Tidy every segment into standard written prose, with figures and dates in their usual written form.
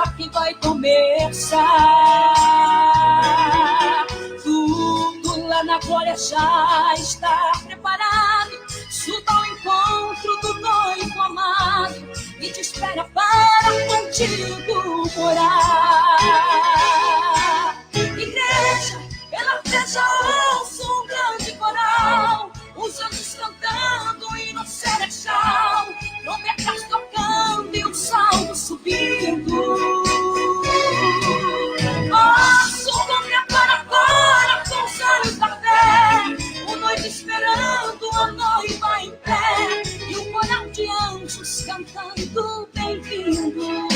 festa que vai começar. Tudo lá na glória já está preparado. Suba ao encontro do noivo amado e te espera para contigo morar. Igreja, pela fé já ouço um grande coral, os anjos cantando e no celestial, trombetas tocando e o salmo subindo. Ouço com prepara agora com os olhos da fé, o noivo esperando a noiva em pé e o coral de anjos cantando bem-vindo.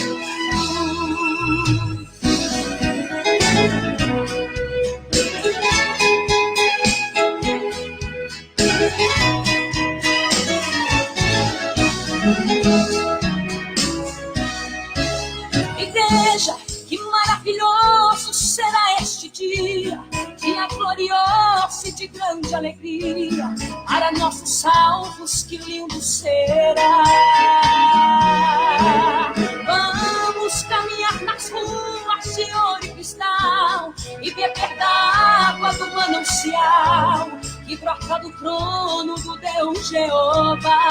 Igreja, que maravilhoso será este dia, dia glorioso e de grande alegria, para nossos salvos que lindo será. Vamos caminhar nas ruas de ouro e cristal e beber da água do manancial que brota do trono do Deus Jeová.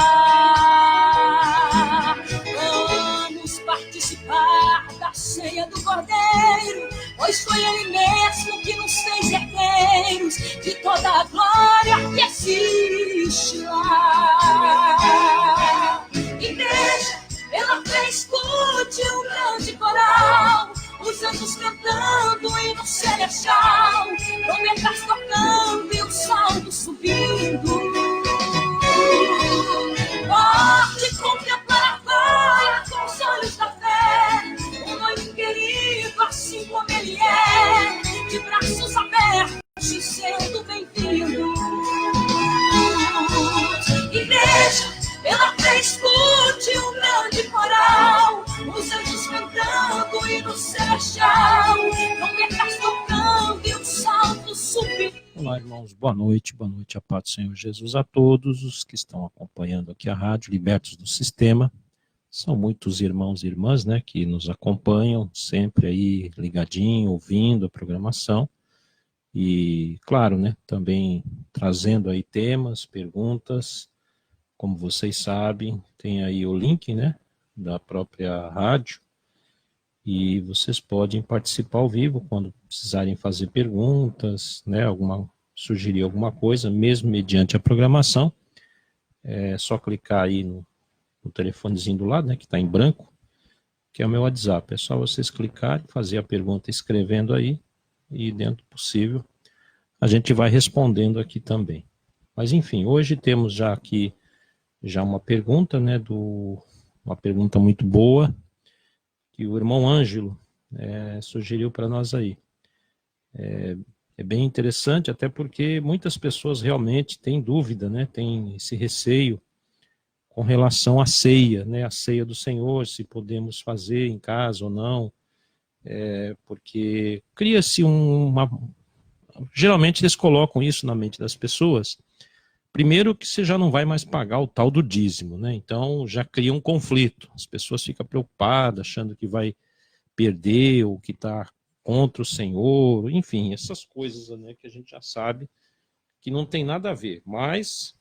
Vamos participar da ceia do Cordeiro, pois foi Ele mesmo que nos fez herdeiros de toda a glória que existe lá. Igreja, pela fé escute um grande coral, os anjos cantando e no celestial, trombetas tocando e o salmo subindo. Pode contemplar agora com os olhos da fé, o noivo querido assim como ele é, de braços abertos e sendo bem-vindo. Igreja, pela fé escute um grande coral, os anjos cantando e no celestial, trombetas tocando e o salmo subindo. Olá, irmãos, boa noite, a paz do Senhor Jesus a todos os que estão acompanhando aqui a rádio Libertos do Sistema. São muitos irmãos e irmãs, né, que nos acompanham sempre aí ligadinho, ouvindo a programação e, claro, né, também trazendo aí temas, perguntas. Como vocês sabem, tem aí o link, né, da própria rádio e vocês podem participar ao vivo quando precisarem fazer perguntas, né, sugerir alguma coisa, mesmo mediante a programação. É só clicar aí no telefonezinho do lado, né, que está em branco, que é o meu WhatsApp. É só vocês clicarem, fazer a pergunta escrevendo aí e, dentro do possível, a gente vai respondendo aqui também. Mas, enfim, hoje temos já aqui uma pergunta, né, uma pergunta muito boa, que o irmão Ângelo sugeriu para nós aí. É bem interessante, até porque muitas pessoas realmente têm dúvida, né, têm esse receio com relação à ceia, né, a ceia do Senhor, se podemos fazer em casa ou não, porque cria-se geralmente eles colocam isso na mente das pessoas. Primeiro que você já não vai mais pagar o tal do dízimo, né? Então já cria um conflito. As pessoas ficam preocupadas, achando que vai perder ou que está contra o Senhor, enfim, essas coisas, né, que a gente já sabe que não tem nada a ver, mas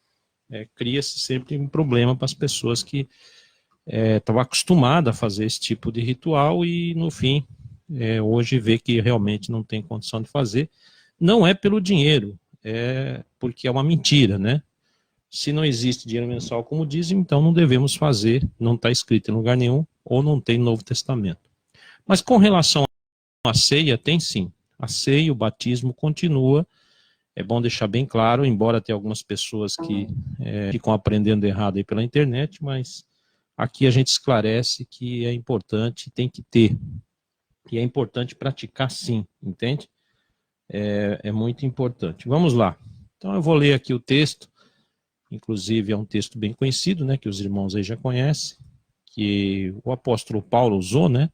cria-se sempre um problema para as pessoas que estavam acostumadas a fazer esse tipo de ritual e no fim, hoje vê que realmente não tem condição de fazer. Não é pelo dinheiro, porque é uma mentira, né? Se não existe dinheiro mensal como dízimo, então não devemos fazer, não está escrito em lugar nenhum, ou não tem no Novo Testamento. Mas com relação à ceia, tem sim. A ceia, o batismo continua, é bom deixar bem claro, embora tenha algumas pessoas que ficam aprendendo errado aí pela internet, mas aqui a gente esclarece que é importante, tem que ter, e é importante praticar sim, entende? É muito importante. Vamos lá. Então eu vou ler aqui o texto, inclusive é um texto bem conhecido, né, que os irmãos aí já conhecem, que o apóstolo Paulo usou, né,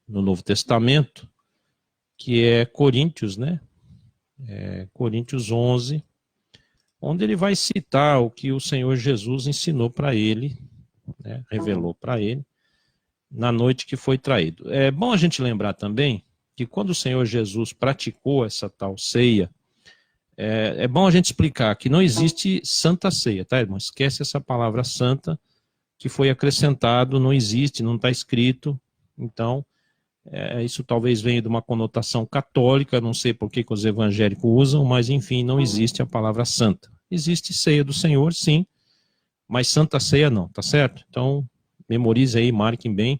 no Novo Testamento, que é Coríntios, né, Coríntios 11, onde ele vai citar o que o Senhor Jesus ensinou para ele, né, revelou para ele, na noite que foi traído. É bom a gente lembrar também que quando o Senhor Jesus praticou essa tal ceia, é bom a gente explicar que não existe santa ceia, tá, irmão? Esquece essa palavra santa que foi acrescentado, não existe, não está escrito. Então, isso talvez venha de uma conotação católica, não sei por que os evangélicos usam, mas enfim, não existe a palavra santa. Existe ceia do Senhor, sim, mas santa ceia não, tá certo? Então, memorize aí, marquem bem,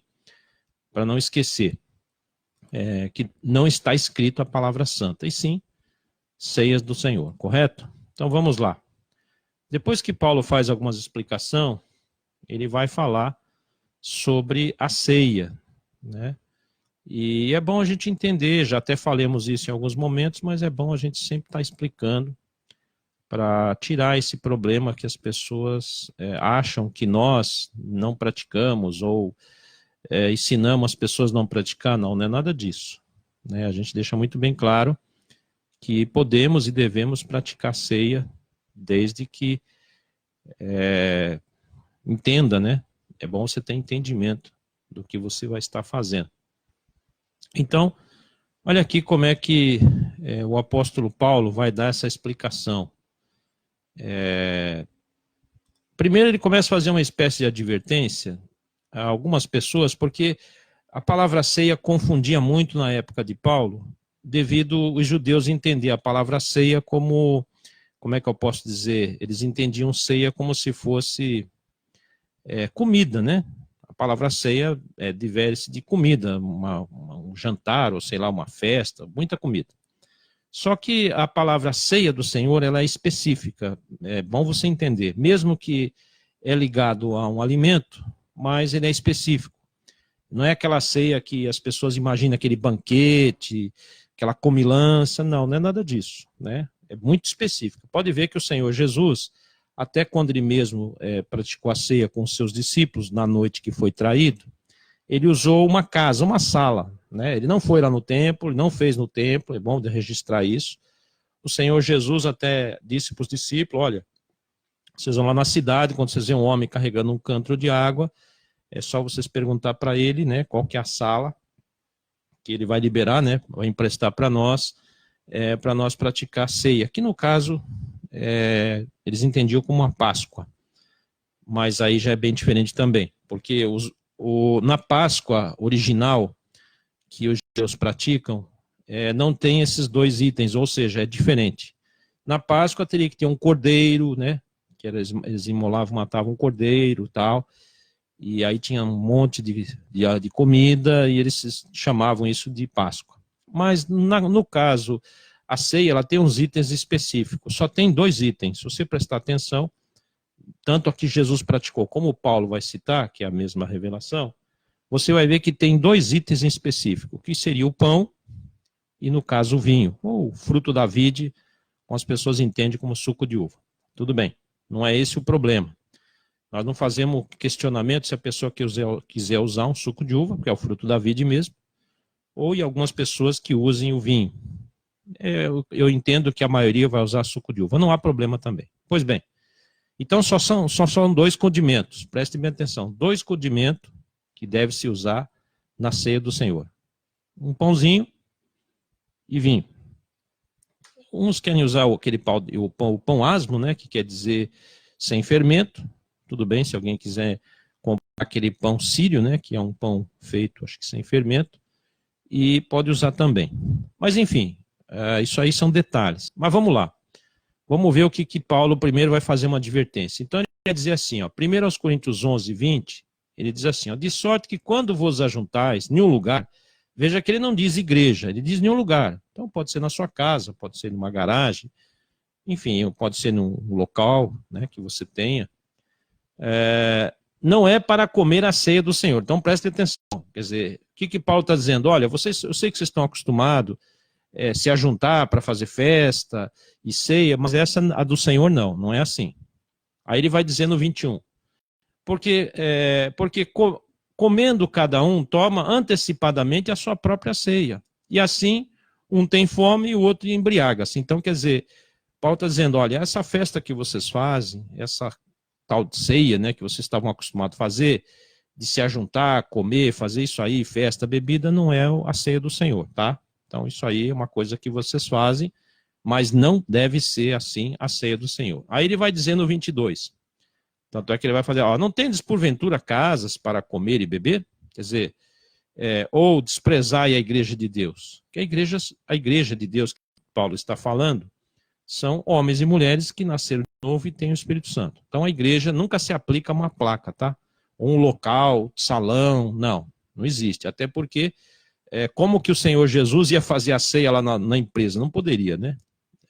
para não esquecer que não está escrito a palavra santa, e sim, ceias do Senhor, correto? Então vamos lá. Depois que Paulo faz algumas explicações, ele vai falar sobre a ceia, né? E é bom a gente entender, já até falamos isso em alguns momentos, mas é bom a gente sempre estar explicando para tirar esse problema que as pessoas acham que nós não praticamos ou ensinamos as pessoas a não praticar. Não, não é nada disso, né? A gente deixa muito bem claro que podemos e devemos praticar ceia desde que entenda, né? É bom você ter entendimento do que você vai estar fazendo. Então, olha aqui como é que o apóstolo Paulo vai dar essa explicação. Primeiro ele começa a fazer uma espécie de advertência a algumas pessoas, porque a palavra ceia confundia muito na época de Paulo, devido os judeus entender a palavra ceia como é que eu posso dizer? Eles entendiam ceia como se fosse comida, né? A palavra ceia diverte-se de comida, um jantar, ou sei lá, uma festa, muita comida. Só que a palavra ceia do Senhor, ela é específica, é bom você entender, mesmo que é ligado a um alimento, mas ele é específico. Não é aquela ceia que as pessoas imaginam, aquele banquete, aquela comilança, não é nada disso, né? É muito específico. Pode ver que o Senhor Jesus, até quando ele mesmo praticou a ceia com os seus discípulos na noite que foi traído, ele usou uma casa, uma sala, né? Ele não foi lá no templo, ele não fez no templo, é bom de registrar isso. O Senhor Jesus até disse para os discípulos, olha, vocês vão lá na cidade, quando vocês veem um homem carregando um cântaro de água, é só vocês perguntar para ele, né, qual que é a sala que ele vai liberar, né, vai emprestar para nós praticar ceia. Que no caso, eles entendiam como uma Páscoa, mas aí já é bem diferente também, porque na Páscoa original que os judeus praticam, não tem esses dois itens, ou seja, é diferente. Na Páscoa teria que ter um cordeiro, né, que eles imolavam, matavam um cordeiro e tal, e aí tinha um monte de comida, e eles chamavam isso de Páscoa. Mas no caso, a ceia, ela tem uns itens específicos, só tem 2 itens, se você prestar atenção, tanto a que Jesus praticou, como Paulo vai citar, que é a mesma revelação, você vai ver que tem 2 itens em específico, que seria o pão e, no caso, o vinho, ou fruto da vide, como as pessoas entendem como suco de uva. Tudo bem, não é esse o problema. Nós não fazemos questionamento se a pessoa quiser usar um suco de uva, que é o fruto da vide mesmo, ou em algumas pessoas que usem o vinho. Eu entendo que a maioria vai usar suco de uva, não há problema também. Pois bem, então só são 2 condimentos, prestem bem atenção, 2 condimentos que deve se usar na ceia do Senhor. Um pãozinho e vinho. Uns querem usar o pão asmo, né, que quer dizer sem fermento. Tudo bem, se alguém quiser comprar aquele pão sírio, né, que é um pão feito, acho que sem fermento, e pode usar também. Mas enfim, isso aí são detalhes. Mas vamos lá. Vamos ver o que Paulo primeiro vai fazer uma advertência. Então ele quer dizer assim, ó, 1 Coríntios 11, 20, ele diz assim, ó, de sorte que quando vos ajuntais em um lugar, veja que ele não diz igreja, ele diz em um lugar. Então pode ser na sua casa, pode ser numa garagem, enfim, pode ser num local, né, que você tenha. Não é para comer a ceia do Senhor. Então preste atenção. Quer dizer, o que Paulo está dizendo? Olha, eu sei que vocês estão acostumados a se ajuntar para fazer festa e ceia, mas essa a do Senhor não é assim. Aí ele vai dizer no 21. Porque comendo cada um, toma antecipadamente a sua própria ceia. E assim, um tem fome e o outro embriaga-se. Então, quer dizer, Paulo está dizendo, olha, essa festa que vocês fazem, essa tal ceia, né, que vocês estavam acostumados a fazer, de se ajuntar, comer, fazer isso aí, festa, bebida, não é a ceia do Senhor, tá? Então isso aí é uma coisa que vocês fazem, mas não deve ser assim a ceia do Senhor. Aí ele vai dizer no 22, tanto é que ele vai fazer, ó, não tendes porventura casas para comer e beber? Quer dizer, ou desprezai a igreja de Deus. Que a igreja de Deus que Paulo está falando são homens e mulheres que nasceram de novo e têm o Espírito Santo. Então a igreja nunca se aplica a uma placa, tá? Um local, salão, não existe. Até porque, como que o Senhor Jesus ia fazer a ceia lá na empresa? Não poderia, né?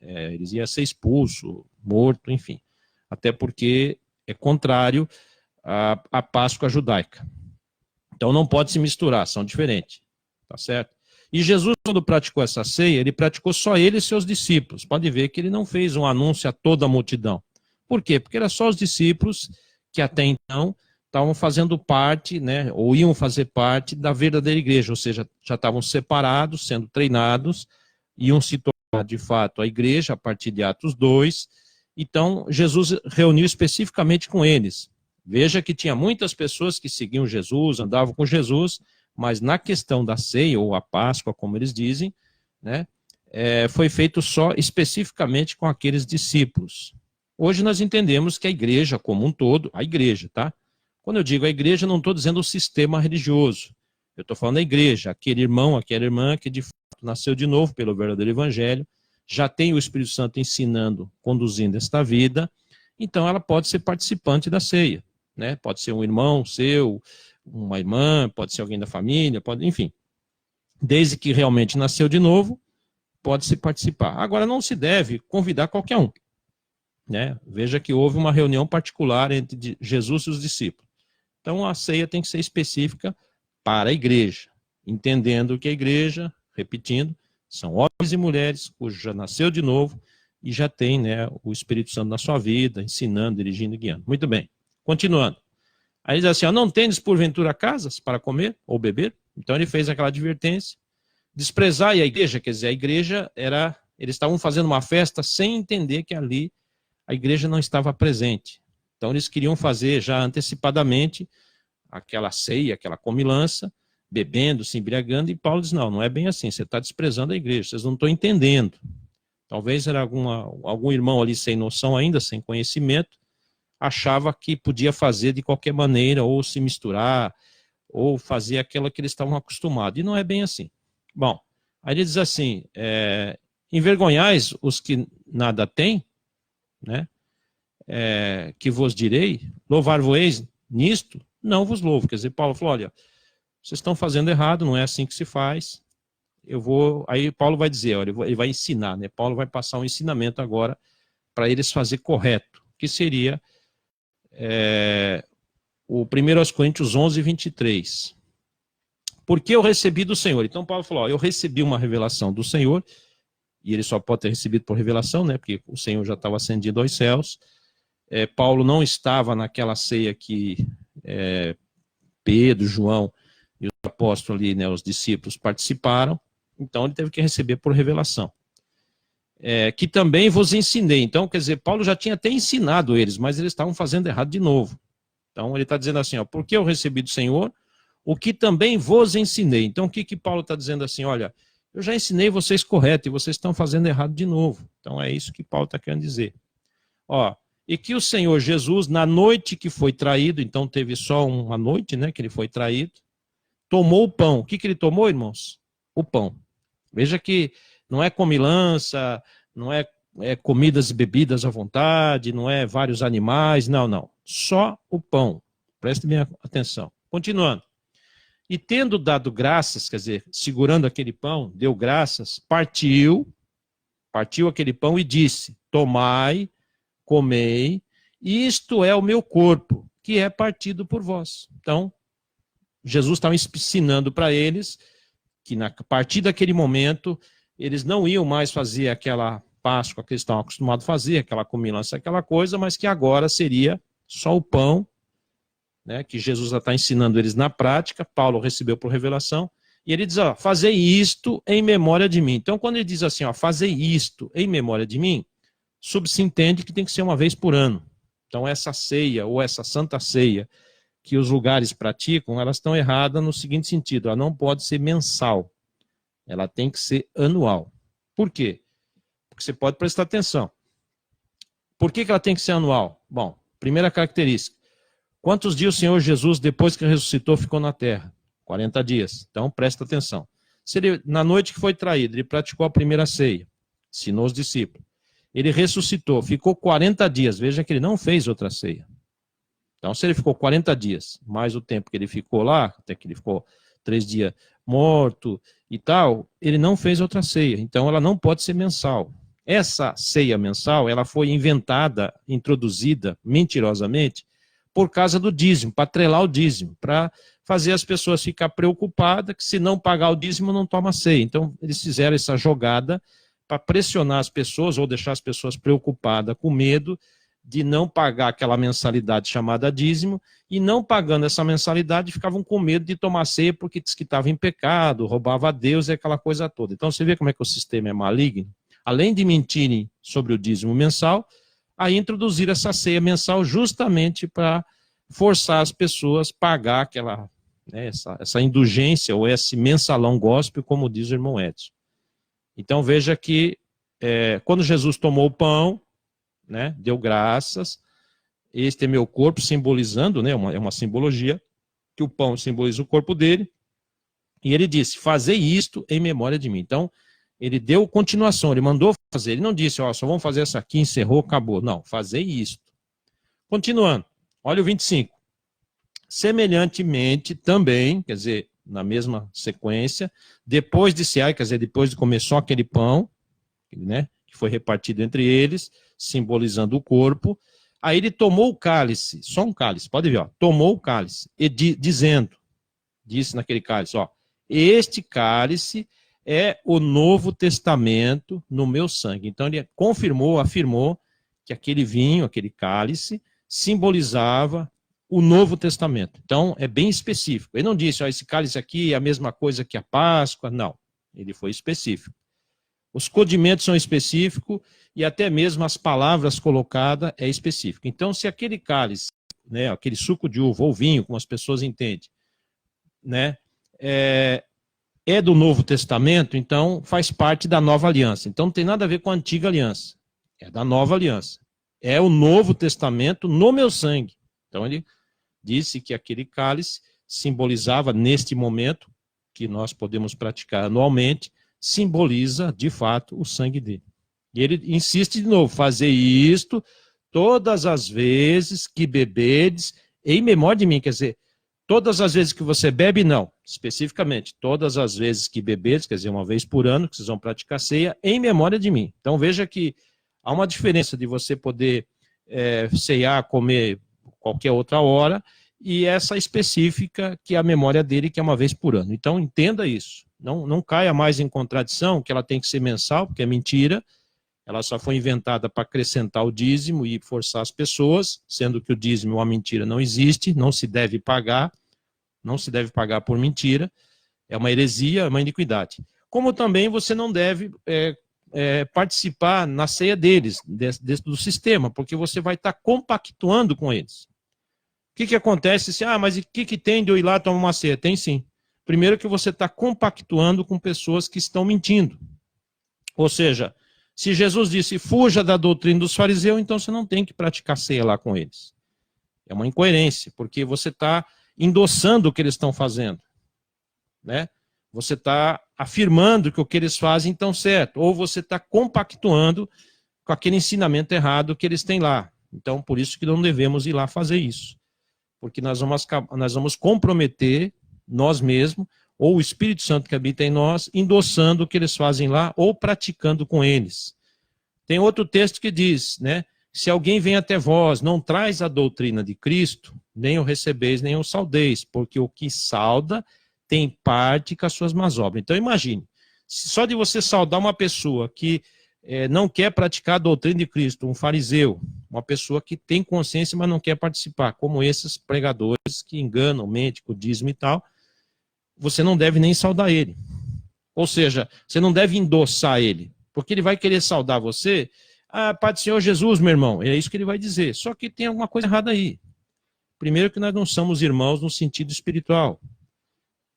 Eles iam ser expulso, morto, enfim. Até porque é contrário à Páscoa judaica. Então não pode se misturar, são diferentes, tá certo? E Jesus, quando praticou essa ceia, ele praticou só ele e seus discípulos. Pode ver que ele não fez um anúncio a toda a multidão. Por quê? Porque era só os discípulos que até então estavam fazendo parte, né, ou iam fazer parte da verdadeira igreja, ou seja, já estavam separados, sendo treinados, iam se tornar de fato a igreja a partir de Atos 2. Então, Jesus reuniu especificamente com eles. Veja que tinha muitas pessoas que seguiam Jesus, andavam com Jesus, mas na questão da ceia, ou a Páscoa, como eles dizem, né, foi feito só especificamente com aqueles discípulos. Hoje nós entendemos que a igreja como um todo, a igreja, tá? Quando eu digo a igreja, não estou dizendo o sistema religioso. Eu estou falando da igreja, aquele irmão, aquela irmã que de fato nasceu de novo pelo verdadeiro evangelho, já tem o Espírito Santo ensinando, conduzindo esta vida, então ela pode ser participante da ceia, né? Pode ser um irmão seu, uma irmã, pode ser alguém da família, pode, enfim. Desde que realmente nasceu de novo, pode-se participar. Agora, não se deve convidar qualquer um, né? Veja que houve uma reunião particular entre Jesus e os discípulos. Então, a ceia tem que ser específica para a igreja, entendendo que a igreja, repetindo, são homens e mulheres cujo já nasceu de novo e já tem, né, o Espírito Santo na sua vida, ensinando, dirigindo e guiando. Muito bem, continuando. Aí ele diz assim, ó, não tendes porventura casas para comer ou beber? Então ele fez aquela advertência. Desprezai a igreja, quer dizer, a igreja era, eles estavam fazendo uma festa sem entender que ali a igreja não estava presente. Então eles queriam fazer já antecipadamente aquela ceia, aquela comilança, bebendo, se embriagando, e Paulo diz, não é bem assim, você está desprezando a igreja, vocês não estão entendendo. Talvez era algum irmão ali sem noção ainda, sem conhecimento, achava que podia fazer de qualquer maneira, ou se misturar, ou fazer aquilo que eles estavam acostumados. E não é bem assim. Bom, aí ele diz assim, envergonhais os que nada têm, né? Que vos direi, louvar-vos-eis nisto, não vos louvo. Quer dizer, Paulo falou, olha, vocês estão fazendo errado, não é assim que se faz. Aí Paulo vai dizer, olha, ele vai ensinar, né? Paulo vai passar um ensinamento agora para eles fazer correto, que seria o 1 Coríntios 11, 23. Porque eu recebi do Senhor. Então Paulo falou, ó, eu recebi uma revelação do Senhor, e ele só pode ter recebido por revelação, né? Porque o Senhor já estava ascendido aos céus. Paulo não estava naquela ceia que Pedro, João e os apóstolos ali, né, os discípulos participaram, então ele teve que receber por revelação. Que também vos ensinei. Então, quer dizer, Paulo já tinha até ensinado eles, mas eles estavam fazendo errado de novo. Então ele está dizendo assim, ó, porque eu recebi do Senhor, o que também vos ensinei. Então o que Paulo está dizendo assim, olha, eu já ensinei vocês correto e vocês estão fazendo errado de novo. Então é isso que Paulo está querendo dizer. Ó, e que o Senhor Jesus, na noite que foi traído, então teve só uma noite, né, que ele foi traído, tomou o pão. O que ele tomou, irmãos? O pão. Veja que não é comilança, não é comidas e bebidas à vontade, não é vários animais, não. Só o pão. Preste bem atenção. Continuando. E tendo dado graças, quer dizer, segurando aquele pão, deu graças, partiu aquele pão e disse, tomai, comei, isto é o meu corpo, que é partido por vós. Então, Jesus estava ensinando para eles que a partir daquele momento, eles não iam mais fazer aquela Páscoa que eles estavam acostumados a fazer, aquela comilança, aquela coisa, mas que agora seria só o pão, né, que Jesus já está ensinando eles na prática, Paulo recebeu por revelação, e ele diz, ó, fazei isto em memória de mim. Então, quando ele diz assim, ó, fazei isto em memória de mim, subsentende que tem que ser uma vez por ano. Então, essa ceia, ou essa santa ceia, que os lugares praticam, elas estão erradas no seguinte sentido: ela não pode ser mensal, ela tem que ser anual. Por quê? Porque você pode prestar atenção. Por que ela tem que ser anual? Bom, primeira característica: quantos dias o Senhor Jesus, depois que ressuscitou, ficou na terra? 40 dias. Então, presta atenção. Se ele, na noite que foi traído, ele praticou a primeira ceia, ensinou os discípulos. Ele ressuscitou, ficou 40 dias. Veja que ele não fez outra ceia. Então, se ele ficou 40 dias, mais o tempo que ele ficou lá, até que ele ficou 3 dias morto e tal, ele não fez outra ceia. Então, ela não pode ser mensal. Essa ceia mensal, ela foi inventada, introduzida mentirosamente, por causa do dízimo, para atrelar o dízimo, para fazer as pessoas ficar preocupadas que se não pagar o dízimo não toma ceia. Então, eles fizeram essa jogada para pressionar as pessoas ou deixar as pessoas preocupadas, com medo de não pagar aquela mensalidade chamada dízimo, e não pagando essa mensalidade ficavam com medo de tomar ceia porque diz que estava em pecado, roubava a Deus e aquela coisa toda. Então você vê como é que o sistema é maligno. Além de mentirem sobre o dízimo mensal, aí introduziram essa ceia mensal justamente para forçar as pessoas a pagar aquela, né, essa indulgência ou esse mensalão gospel, como diz o irmão Edson. Então veja que quando Jesus tomou o pão, né, deu graças, este é meu corpo, simbolizando, né, é uma simbologia, que o pão simboliza o corpo dele, e ele disse: fazei isto em memória de mim. Então, ele deu continuação, ele mandou fazer, ele não disse: ó, só vamos fazer essa aqui, encerrou, acabou. Não, fazei isto. Continuando, olha o 25. Semelhantemente também, quer dizer, na mesma sequência, depois de cear, quer dizer, depois de comer só aquele pão, né, que foi repartido entre eles, simbolizando o corpo, aí ele tomou o cálice, só um cálice, pode ver, ó, tomou o cálice, e disse naquele cálice, ó, este cálice é o Novo Testamento no meu sangue. Então ele confirmou, afirmou que aquele vinho, aquele cálice, simbolizava o Novo Testamento. Então é bem específico. Ele não disse: ó, esse cálice aqui é a mesma coisa que a Páscoa. Não, ele foi específico. Os condimentos são específicos e até mesmo as palavras colocadas é específico. Então, se aquele cálice, né, aquele suco de uva ou vinho, como as pessoas entendem, né, é do Novo Testamento, então faz parte da Nova Aliança. Então não tem nada a ver com a Antiga Aliança. É da Nova Aliança. É o Novo Testamento no meu sangue. Então ele disse que aquele cálice simbolizava, neste momento, que nós podemos praticar anualmente, simboliza, de fato, o sangue dele. E ele insiste de novo: fazer isto todas as vezes que bebedes em memória de mim. Quer dizer, todas as vezes que você bebe, não. Especificamente, todas as vezes que bebedes, quer dizer, uma vez por ano, que vocês vão praticar ceia, em memória de mim. Então veja que há uma diferença de você poder ceiar, comer qualquer outra hora, e essa específica, que é a memória dele, que é uma vez por ano. Então entenda isso. Não caia mais em contradição, que ela tem que ser mensal, porque é mentira. Ela só foi inventada para acrescentar o dízimo e forçar as pessoas, sendo que o dízimo é uma mentira, não existe, não se deve pagar por mentira, é uma heresia, é uma iniquidade. Como também você não deve participar na ceia deles, do sistema, porque você vai estar compactuando com eles. O que acontece? Mas o que tem de eu ir lá tomar uma ceia? Tem sim. Primeiro que você está compactuando com pessoas que estão mentindo. Ou seja, se Jesus disse: fuja da doutrina dos fariseus, então você não tem que praticar ceia lá com eles. É uma incoerência, porque você está endossando o que eles estão fazendo, né? Você está afirmando que o que eles fazem está certo, ou você está compactuando com aquele ensinamento errado que eles têm lá. Então, por isso que não devemos ir lá fazer isso, porque nós vamos comprometer nós mesmos, ou o Espírito Santo que habita em nós, endossando o que eles fazem lá, ou praticando com eles. Tem outro texto que diz, né? Se alguém vem até vós, não traz a doutrina de Cristo, nem o recebeis, nem o saudeis, porque o que sauda tem parte com as suas más obras. Então imagine, só de você saudar uma pessoa que não quer praticar a doutrina de Cristo, um fariseu, uma pessoa que tem consciência, mas não quer participar, como esses pregadores que enganam, mentem com o dízimo e tal, você não deve nem saudar ele. Ou seja, você não deve endossar ele, porque ele vai querer saudar você. Pai do Senhor Jesus, meu irmão, é isso que ele vai dizer. Só que tem alguma coisa errada aí. Primeiro que nós não somos irmãos no sentido espiritual,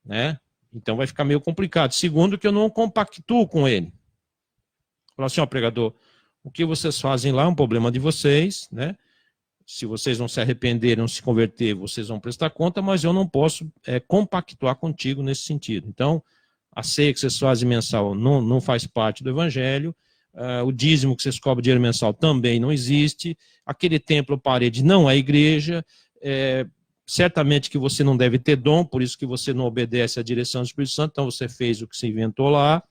né? Então vai ficar meio complicado. Segundo que eu não compactuo com ele. Fala assim, ó, pregador, o que vocês fazem lá é um problema de vocês, né? Se vocês não se arrependerem, não se converter, vocês vão prestar conta, mas eu não posso compactuar contigo nesse sentido. Então, a ceia que vocês fazem mensal não faz parte do evangelho, o dízimo que vocês cobram dinheiro mensal também não existe, aquele templo parede não é igreja, certamente que você não deve ter dom, por isso que você não obedece à direção do Espírito Santo, então você fez o que se inventou lá,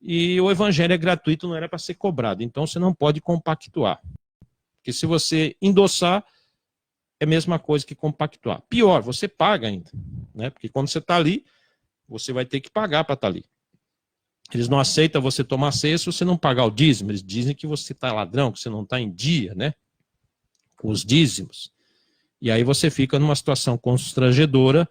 e o evangelho é gratuito, não era para ser cobrado, então você não pode compactuar. Porque se você endossar, é a mesma coisa que compactuar. Pior, você paga ainda, né? Porque quando você está ali, você vai ter que pagar para estar ali. Eles não aceitam você tomar ceia se você não pagar o dízimo. Eles dizem que você está ladrão, que você não está em dia, né? Com os dízimos. E aí você fica numa situação constrangedora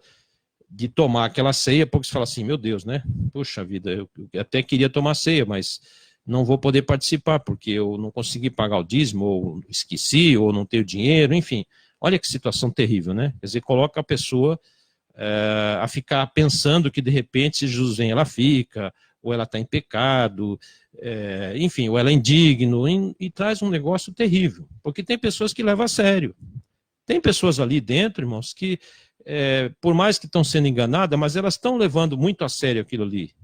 de tomar aquela ceia, porque você fala assim, meu Deus, né? Puxa vida, eu até queria tomar ceia, mas não vou poder participar, porque eu não consegui pagar o dízimo, ou esqueci, ou não tenho dinheiro, enfim. Olha que situação terrível, né? Quer dizer, coloca a pessoa a ficar pensando que, de repente, se Jesus vem, ela fica, ou ela está em pecado, enfim, ou ela é indigno, e traz um negócio terrível. Porque tem pessoas que levam a sério. Tem pessoas ali dentro, irmãos, que, por mais que estão sendo enganadas, mas elas estão levando muito a sério aquilo ali.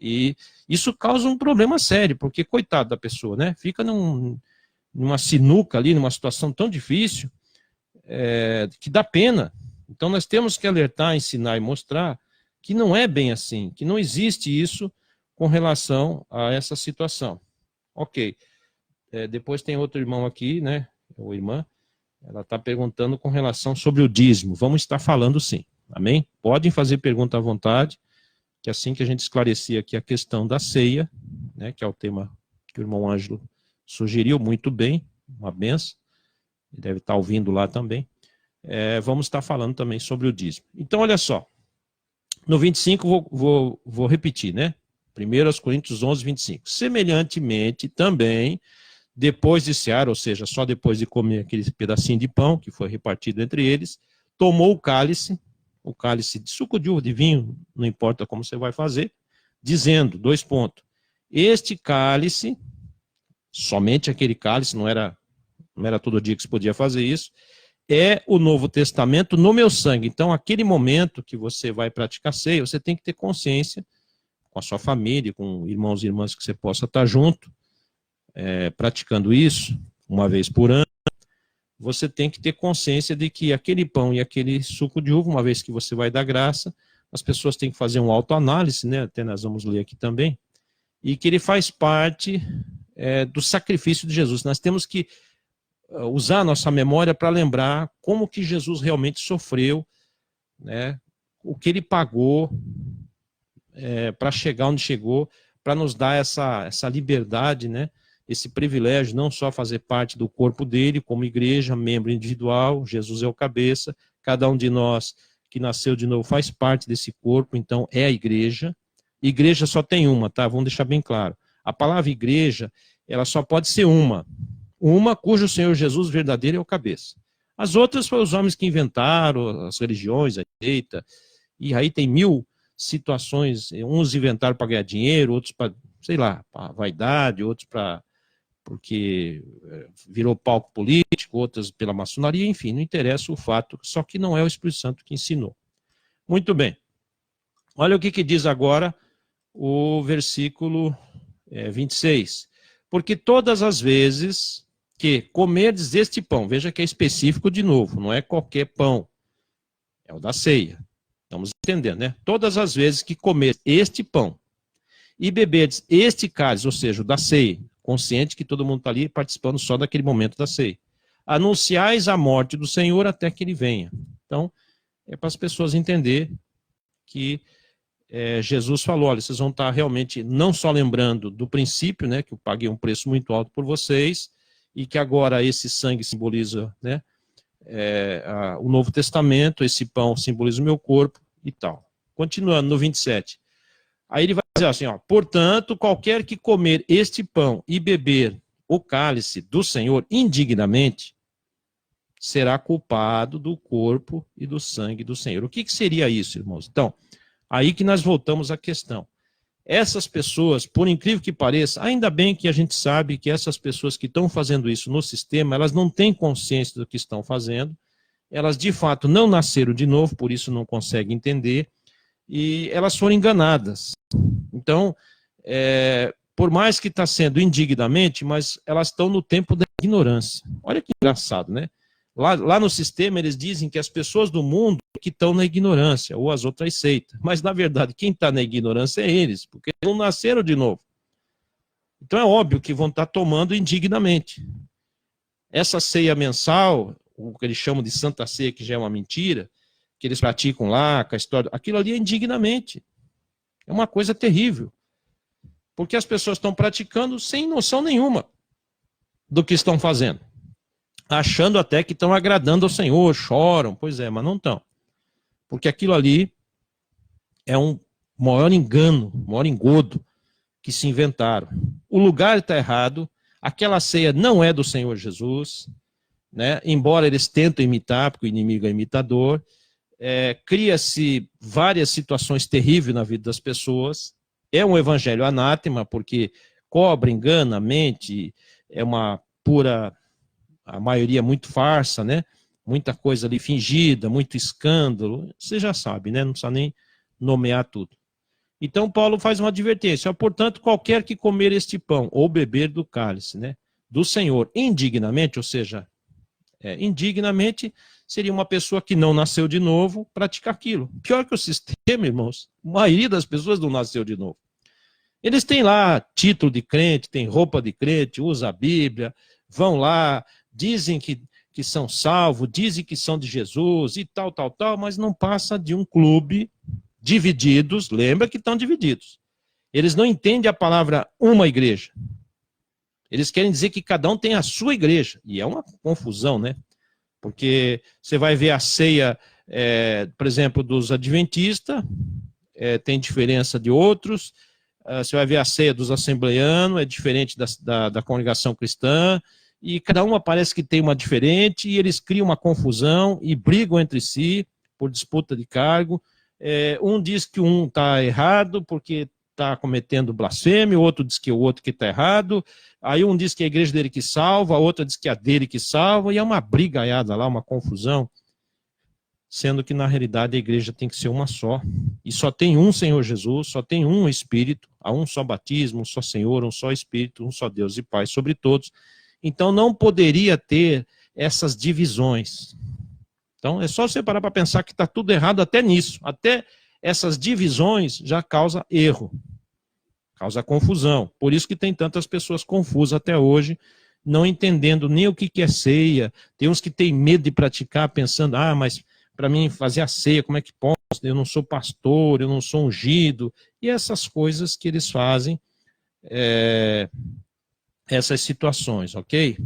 E isso causa um problema sério, porque, coitado da pessoa, né? Fica numa sinuca ali, numa situação tão difícil, que dá pena. Então nós temos que alertar, ensinar e mostrar que não é bem assim, que não existe isso com relação a essa situação. Ok. Depois tem outro irmão aqui, né? Ou irmã, ela está perguntando com relação sobre o dízimo. Vamos estar falando sim. Amém? Podem fazer pergunta à vontade, que assim que a gente esclarecer aqui a questão da ceia, né, que é o tema que o irmão Ângelo sugeriu muito bem, uma benção, ele deve estar ouvindo lá também, vamos estar falando também sobre o dízimo. Então, olha só, no 25 vou repetir, né? 1 Coríntios 11, 25. Semelhantemente também, depois de cear, ou seja, só depois de comer aquele pedacinho de pão que foi repartido entre eles, tomou o cálice de suco de uva, de vinho, não importa como você vai fazer, dizendo, 2 pontos, este cálice, somente aquele cálice, não era todo dia que se podia fazer isso, é o Novo Testamento no meu sangue. Então, aquele momento que você vai praticar ceia, você tem que ter consciência com a sua família, com irmãos e irmãs que você possa estar junto, praticando isso, uma vez por ano. Você tem que ter consciência de que aquele pão e aquele suco de uva, uma vez que você vai dar graça, as pessoas têm que fazer uma autoanálise, né? Até nós vamos ler aqui também, e que ele faz parte do sacrifício de Jesus. Nós temos que usar a nossa memória para lembrar como que Jesus realmente sofreu, né? O que ele pagou para chegar onde chegou, para nos dar essa liberdade, né? Esse privilégio, não só fazer parte do corpo dele, como igreja, membro individual, Jesus é o cabeça, cada um de nós que nasceu de novo faz parte desse corpo, então é a igreja. Igreja só tem uma, tá? Vamos deixar bem claro. A palavra igreja, ela só pode ser uma cujo Senhor Jesus verdadeiro é o cabeça. As outras foram os homens que inventaram, as religiões, a direita, e aí tem 1000 situações, uns inventaram para ganhar dinheiro, outros para, sei lá, para vaidade, outros porque virou palco político, outras pela maçonaria, enfim, não interessa o fato, só que não é o Espírito Santo que ensinou. Muito bem. Olha o que diz agora o versículo 26. Porque todas as vezes que comerdes este pão, veja que é específico de novo, não é qualquer pão, é o da ceia. Estamos entendendo, né? Todas as vezes que comerdes este pão e beberdes este cálice, ou seja, o da ceia, consciente que todo mundo está ali participando só daquele momento da ceia. Anunciais a morte do Senhor até que ele venha. Então, é para as pessoas entenderem que Jesus falou, olha, vocês vão estar realmente não só lembrando do princípio, né, que eu paguei um preço muito alto por vocês, e que agora esse sangue simboliza, né, o Novo Testamento, esse pão simboliza o meu corpo e tal. Continuando no 27. Aí ele vai dizer assim, ó, portanto, qualquer que comer este pão e beber o cálice do Senhor indignamente, será culpado do corpo e do sangue do Senhor. O que seria isso, irmãos? Então, aí que nós voltamos à questão. Essas pessoas, por incrível que pareça, ainda bem que a gente sabe que essas pessoas que estão fazendo isso no sistema, elas não têm consciência do que estão fazendo, elas de fato não nasceram de novo, por isso não conseguem entender, e elas foram enganadas. Então, por mais que está sendo indignamente, mas elas estão no tempo da ignorância. Olha que engraçado, né? Lá no sistema eles dizem que as pessoas do mundo que estão na ignorância, ou as outras seitas. Mas, na verdade, quem está na ignorância é eles, porque não nasceram de novo. Então é óbvio que vão estar tomando indignamente. Essa ceia mensal, o que eles chamam de Santa Ceia, que já é uma mentira, que eles praticam lá, com a história, aquilo ali é indignamente. É uma coisa terrível. Porque as pessoas estão praticando sem noção nenhuma do que estão fazendo. Achando até que estão agradando ao Senhor, choram, pois é, mas não estão. Porque aquilo ali é um maior engano, maior engodo que se inventaram. O lugar está errado, aquela ceia não é do Senhor Jesus, né? Embora eles tentem imitar, porque o inimigo é imitador, cria-se várias situações terríveis na vida das pessoas, é um evangelho anátema, porque cobra, engana, mente, é uma pura... a maioria muito farsa, né? Muita coisa ali fingida, muito escândalo, você já sabe, né? Não precisa nem nomear tudo. Então Paulo faz uma advertência, portanto, qualquer que comer este pão ou beber do cálice, né, do Senhor indignamente, ou seja, indignamente seria uma pessoa que não nasceu de novo praticar aquilo. Pior que o sistema, irmãos, a maioria das pessoas não nasceu de novo. Eles têm lá título de crente, têm roupa de crente, usa a Bíblia, vão lá, dizem que são salvos, dizem que são de Jesus e tal, mas não passa de um clube divididos, lembra que estão divididos. Eles não entendem a palavra uma igreja. Eles querem dizer que cada um tem a sua igreja, e é uma confusão, né? Porque você vai ver a ceia, por exemplo, dos adventistas, tem diferença de outros, você vai ver a ceia dos assembleanos, é diferente da congregação cristã, e cada uma parece que tem uma diferente, e eles criam uma confusão e brigam entre si por disputa de cargo. Um diz que um está errado porque está cometendo blasfêmia, o outro diz que o outro que está errado, aí um diz que é a igreja dele que salva, a outra diz que é a dele que salva, e é uma brigaiada lá, uma confusão, sendo que na realidade a igreja tem que ser uma só, e só tem um Senhor Jesus, só tem um Espírito, há um só batismo, um só Senhor, um só Espírito, um só Deus e Pai sobre todos. Então não poderia ter essas divisões. Então é só você parar para pensar que está tudo errado até nisso. Até essas divisões já causa erro, causa confusão. Por isso que tem tantas pessoas confusas até hoje, não entendendo nem o que é ceia. Tem uns que têm medo de praticar, pensando, mas para mim fazer a ceia, como é que posso? Eu não sou pastor, eu não sou ungido. E essas coisas que eles fazem, essas situações, ok?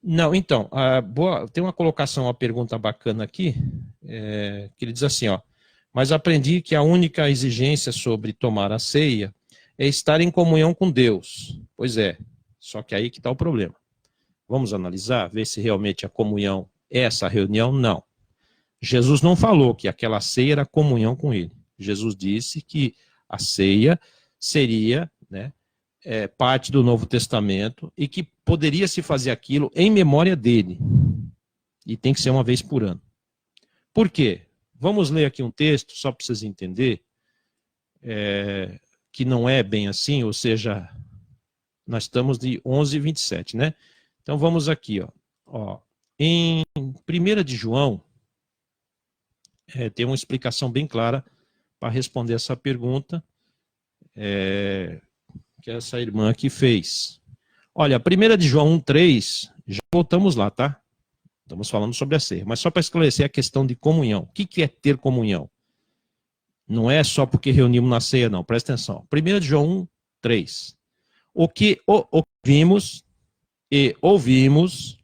Não, então, tem uma colocação, uma pergunta bacana aqui, que ele diz assim, mas aprendi que a única exigência sobre tomar a ceia é estar em comunhão com Deus. Pois é, só que aí que está o problema. Vamos analisar, ver se realmente a comunhão é essa reunião? Não. Jesus não falou que aquela ceia era comunhão com ele. Jesus disse que a ceia seria, né, parte do Novo Testamento e que poderia se fazer aquilo em memória dele. E tem que ser uma vez por ano. Por quê? Vamos ler aqui um texto, só para vocês entenderem, que não é bem assim, ou seja, nós estamos de 11:27, né? Então vamos aqui, em 1 de João, tem uma explicação bem clara para responder essa pergunta, que essa irmã aqui fez. Olha, 1 de João 1:3, já voltamos lá, tá? Estamos falando sobre a ceia, mas só para esclarecer a questão de comunhão. O que é ter comunhão? Não é só porque reunimos na ceia, não. Presta atenção. 1 de João 1:3. O que vimos e ouvimos,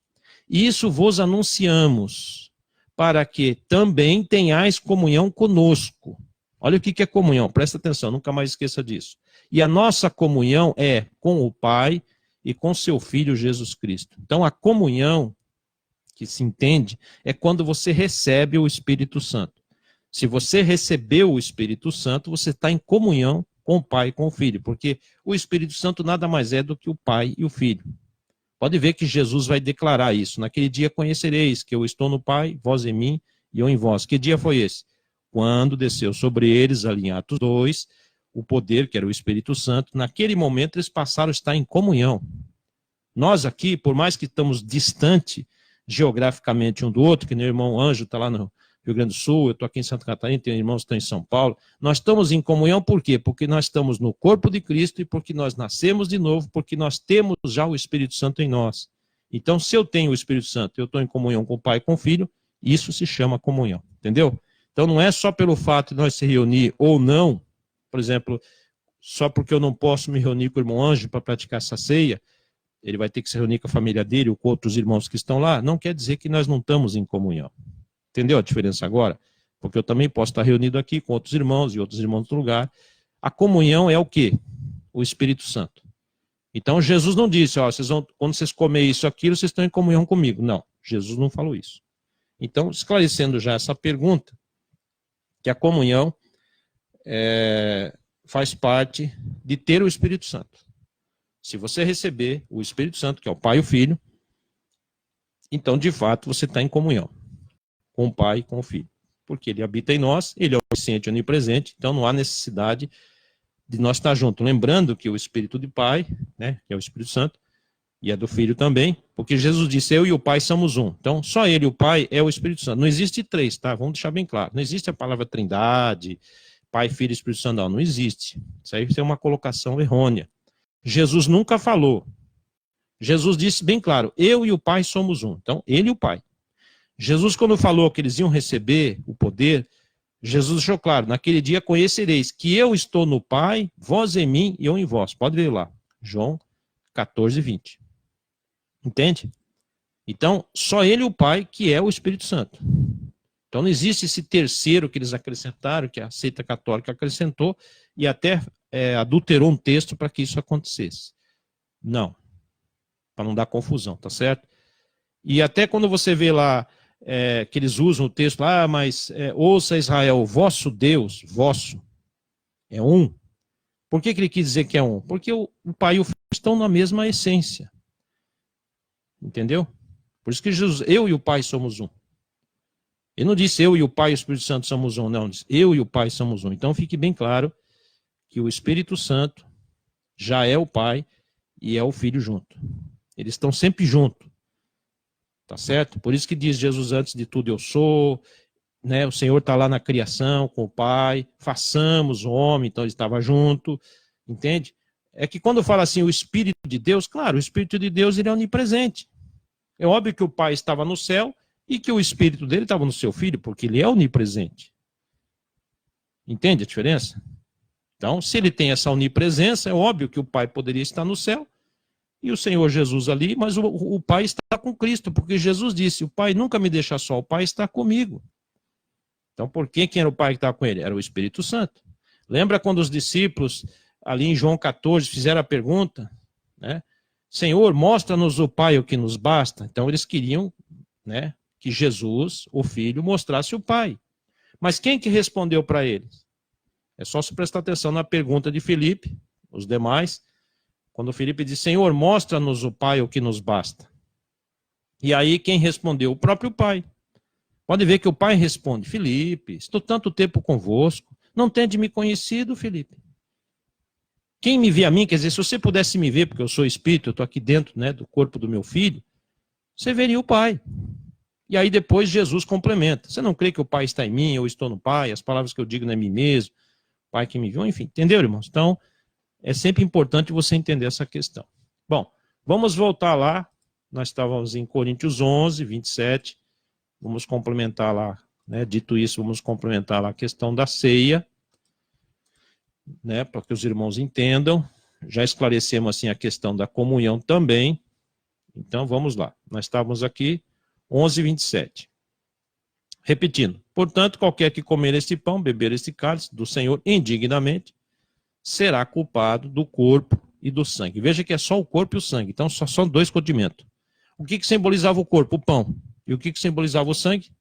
isso vos anunciamos, para que também tenhais comunhão conosco. Olha o que é comunhão, presta atenção, nunca mais esqueça disso. E a nossa comunhão é com o Pai e com seu Filho Jesus Cristo. Então a comunhão que se entende é quando você recebe o Espírito Santo. Se você recebeu o Espírito Santo, você está em comunhão com o Pai e com o Filho, porque o Espírito Santo nada mais é do que o Pai e o Filho. Pode ver que Jesus vai declarar isso. Naquele dia conhecereis que eu estou no Pai, vós em mim e eu em vós. Que dia foi esse? Quando desceu sobre eles, ali em Atos 2, o poder, que era o Espírito Santo. Naquele momento eles passaram a estar em comunhão. Nós aqui, por mais que estamos distante geograficamente um do outro, que meu irmão Anjo está lá no Rio Grande do Sul, eu estou aqui em Santa Catarina, tenho irmãos que estão em São Paulo, nós estamos em comunhão por quê? Porque nós estamos no corpo de Cristo e porque nós nascemos de novo, porque nós temos já o Espírito Santo em nós. Então, se eu tenho o Espírito Santo, eu estou em comunhão com o Pai e com o Filho, isso se chama comunhão, entendeu? Então, não é só pelo fato de nós se reunir ou não, por exemplo, só porque eu não posso me reunir com o irmão Anjo para praticar essa ceia, ele vai ter que se reunir com a família dele ou com outros irmãos que estão lá, não quer dizer que nós não estamos em comunhão. Entendeu a diferença agora? Porque eu também posso estar reunido aqui com outros irmãos e outros irmãos do lugar. A comunhão é o quê? O Espírito Santo. Então Jesus não disse, ó, quando vocês comerem isso, aquilo, vocês estão em comunhão comigo. Não, Jesus não falou isso. Então, esclarecendo já essa pergunta, que a comunhão faz parte de ter o Espírito Santo. Se você receber o Espírito Santo, que é o Pai e o Filho, então, de fato, você está em comunhão com o Pai e com o Filho. Porque ele habita em nós, ele é onisciente e onipresente, então não há necessidade de nós estar juntos. Lembrando que o Espírito de Pai, né, que é o Espírito Santo, e é do Filho também, porque Jesus disse, eu e o Pai somos um. Então, só ele e o Pai é o Espírito Santo. Não existe três, tá? Vamos deixar bem claro. Não existe a palavra trindade, Pai, Filho e Espírito Santo, não existe. Isso aí é uma colocação errônea. Jesus nunca falou. Jesus disse bem claro, eu e o Pai somos um. Então, ele e o Pai. Jesus, quando falou que eles iam receber o poder, Jesus deixou claro, naquele dia conhecereis que eu estou no Pai, vós em mim e eu em vós. Pode ver lá, João 14, 20. Entende? Então, só ele e o Pai que é o Espírito Santo. Então não existe esse terceiro que eles acrescentaram, que a seita católica acrescentou, e até adulterou um texto para que isso acontecesse. Não. Para não dar confusão, tá certo? E até quando você vê lá, que eles usam o texto lá, mas ouça Israel, vosso Deus, vosso, é um. Por que ele quis dizer que é um? Porque o Pai e o Filho estão na mesma essência. Entendeu? Por isso que Jesus, eu e o Pai somos um. Ele não disse eu e o Pai e o Espírito Santo somos um, não. Ele disse eu e o Pai somos um. Então fique bem claro que o Espírito Santo já é o Pai e é o Filho junto. Eles estão sempre juntos. Tá certo? Por isso que diz Jesus, antes de tudo eu sou, né? O Senhor está lá na criação com o Pai, façamos o homem, então ele estava junto, entende? É que quando fala assim, o Espírito de Deus, claro, o Espírito de Deus ele é onipresente. É óbvio que o Pai estava no céu e que o Espírito dele estava no seu Filho, porque ele é onipresente. Entende a diferença? Então, se ele tem essa onipresença, é óbvio que o Pai poderia estar no céu e o Senhor Jesus ali, mas o Pai está com Cristo, porque Jesus disse, o Pai nunca me deixa só, o Pai está comigo. Então, por quem era o Pai que estava com ele? Era o Espírito Santo. Lembra quando os discípulos, ali em João 14, fizeram a pergunta, né? Senhor, mostra-nos o Pai o que nos basta. Então, eles queriam, né, que Jesus, o Filho, mostrasse o Pai. Mas quem que respondeu para eles? É só se prestar atenção na pergunta de Filipe, os demais, quando Filipe disse, Senhor, mostra-nos o Pai o que nos basta. E aí quem respondeu? O próprio Pai. Pode ver que o Pai responde, Filipe, estou tanto tempo convosco, não tende me conhecido, Filipe. Quem me vê a mim, quer dizer, se você pudesse me ver, porque eu sou espírito, eu estou aqui dentro, né, do corpo do meu filho, você veria o Pai. E aí depois Jesus complementa. Você não crê que o Pai está em mim, eu estou no Pai, as palavras que eu digo não é mim mesmo, o Pai que me viu, enfim. Entendeu, irmãos? Então, é sempre importante você entender essa questão. Bom, vamos voltar lá. Nós estávamos em Coríntios 11, 27. Vamos complementar lá, né? Dito isso, vamos complementar lá a questão da ceia, né? Para que os irmãos entendam. Já esclarecemos assim a questão da comunhão também. Então, vamos lá. Nós estávamos aqui, 11, 27. Repetindo. Portanto, qualquer que comer este pão, beber este cálice do Senhor indignamente, será culpado do corpo e do sangue. Veja que é só o corpo e o sangue, então só dois condimentos. O que simbolizava o corpo? O pão. E o que simbolizava o sangue?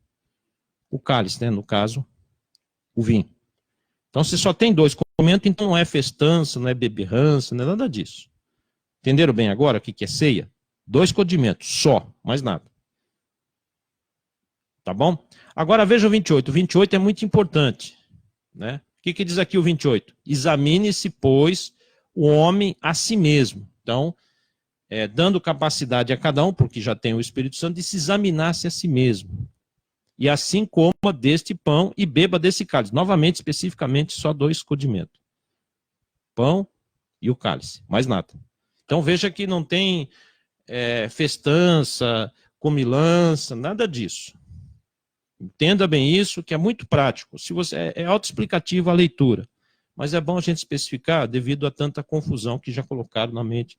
O cálice, né? No caso, o vinho. Então, se só tem dois condimentos, então não é festança, não é beberrança, não é nada disso. Entenderam bem agora o que é ceia? Dois condimentos, só, mais nada. Tá bom? Agora veja o 28. O 28 é muito importante, né? O que diz aqui o 28? Examine-se, pois, o homem a si mesmo. Então, dando capacidade a cada um, porque já tem o Espírito Santo, de se examinar-se a si mesmo. E assim coma deste pão e beba desse cálice. Novamente, especificamente, só dois condimentos. Pão e o cálice, mais nada. Então veja que não tem festança, comilança, nada disso. Entenda bem isso, que é muito prático. Se você é autoexplicativo a leitura, mas é bom a gente especificar devido a tanta confusão que já colocaram na mente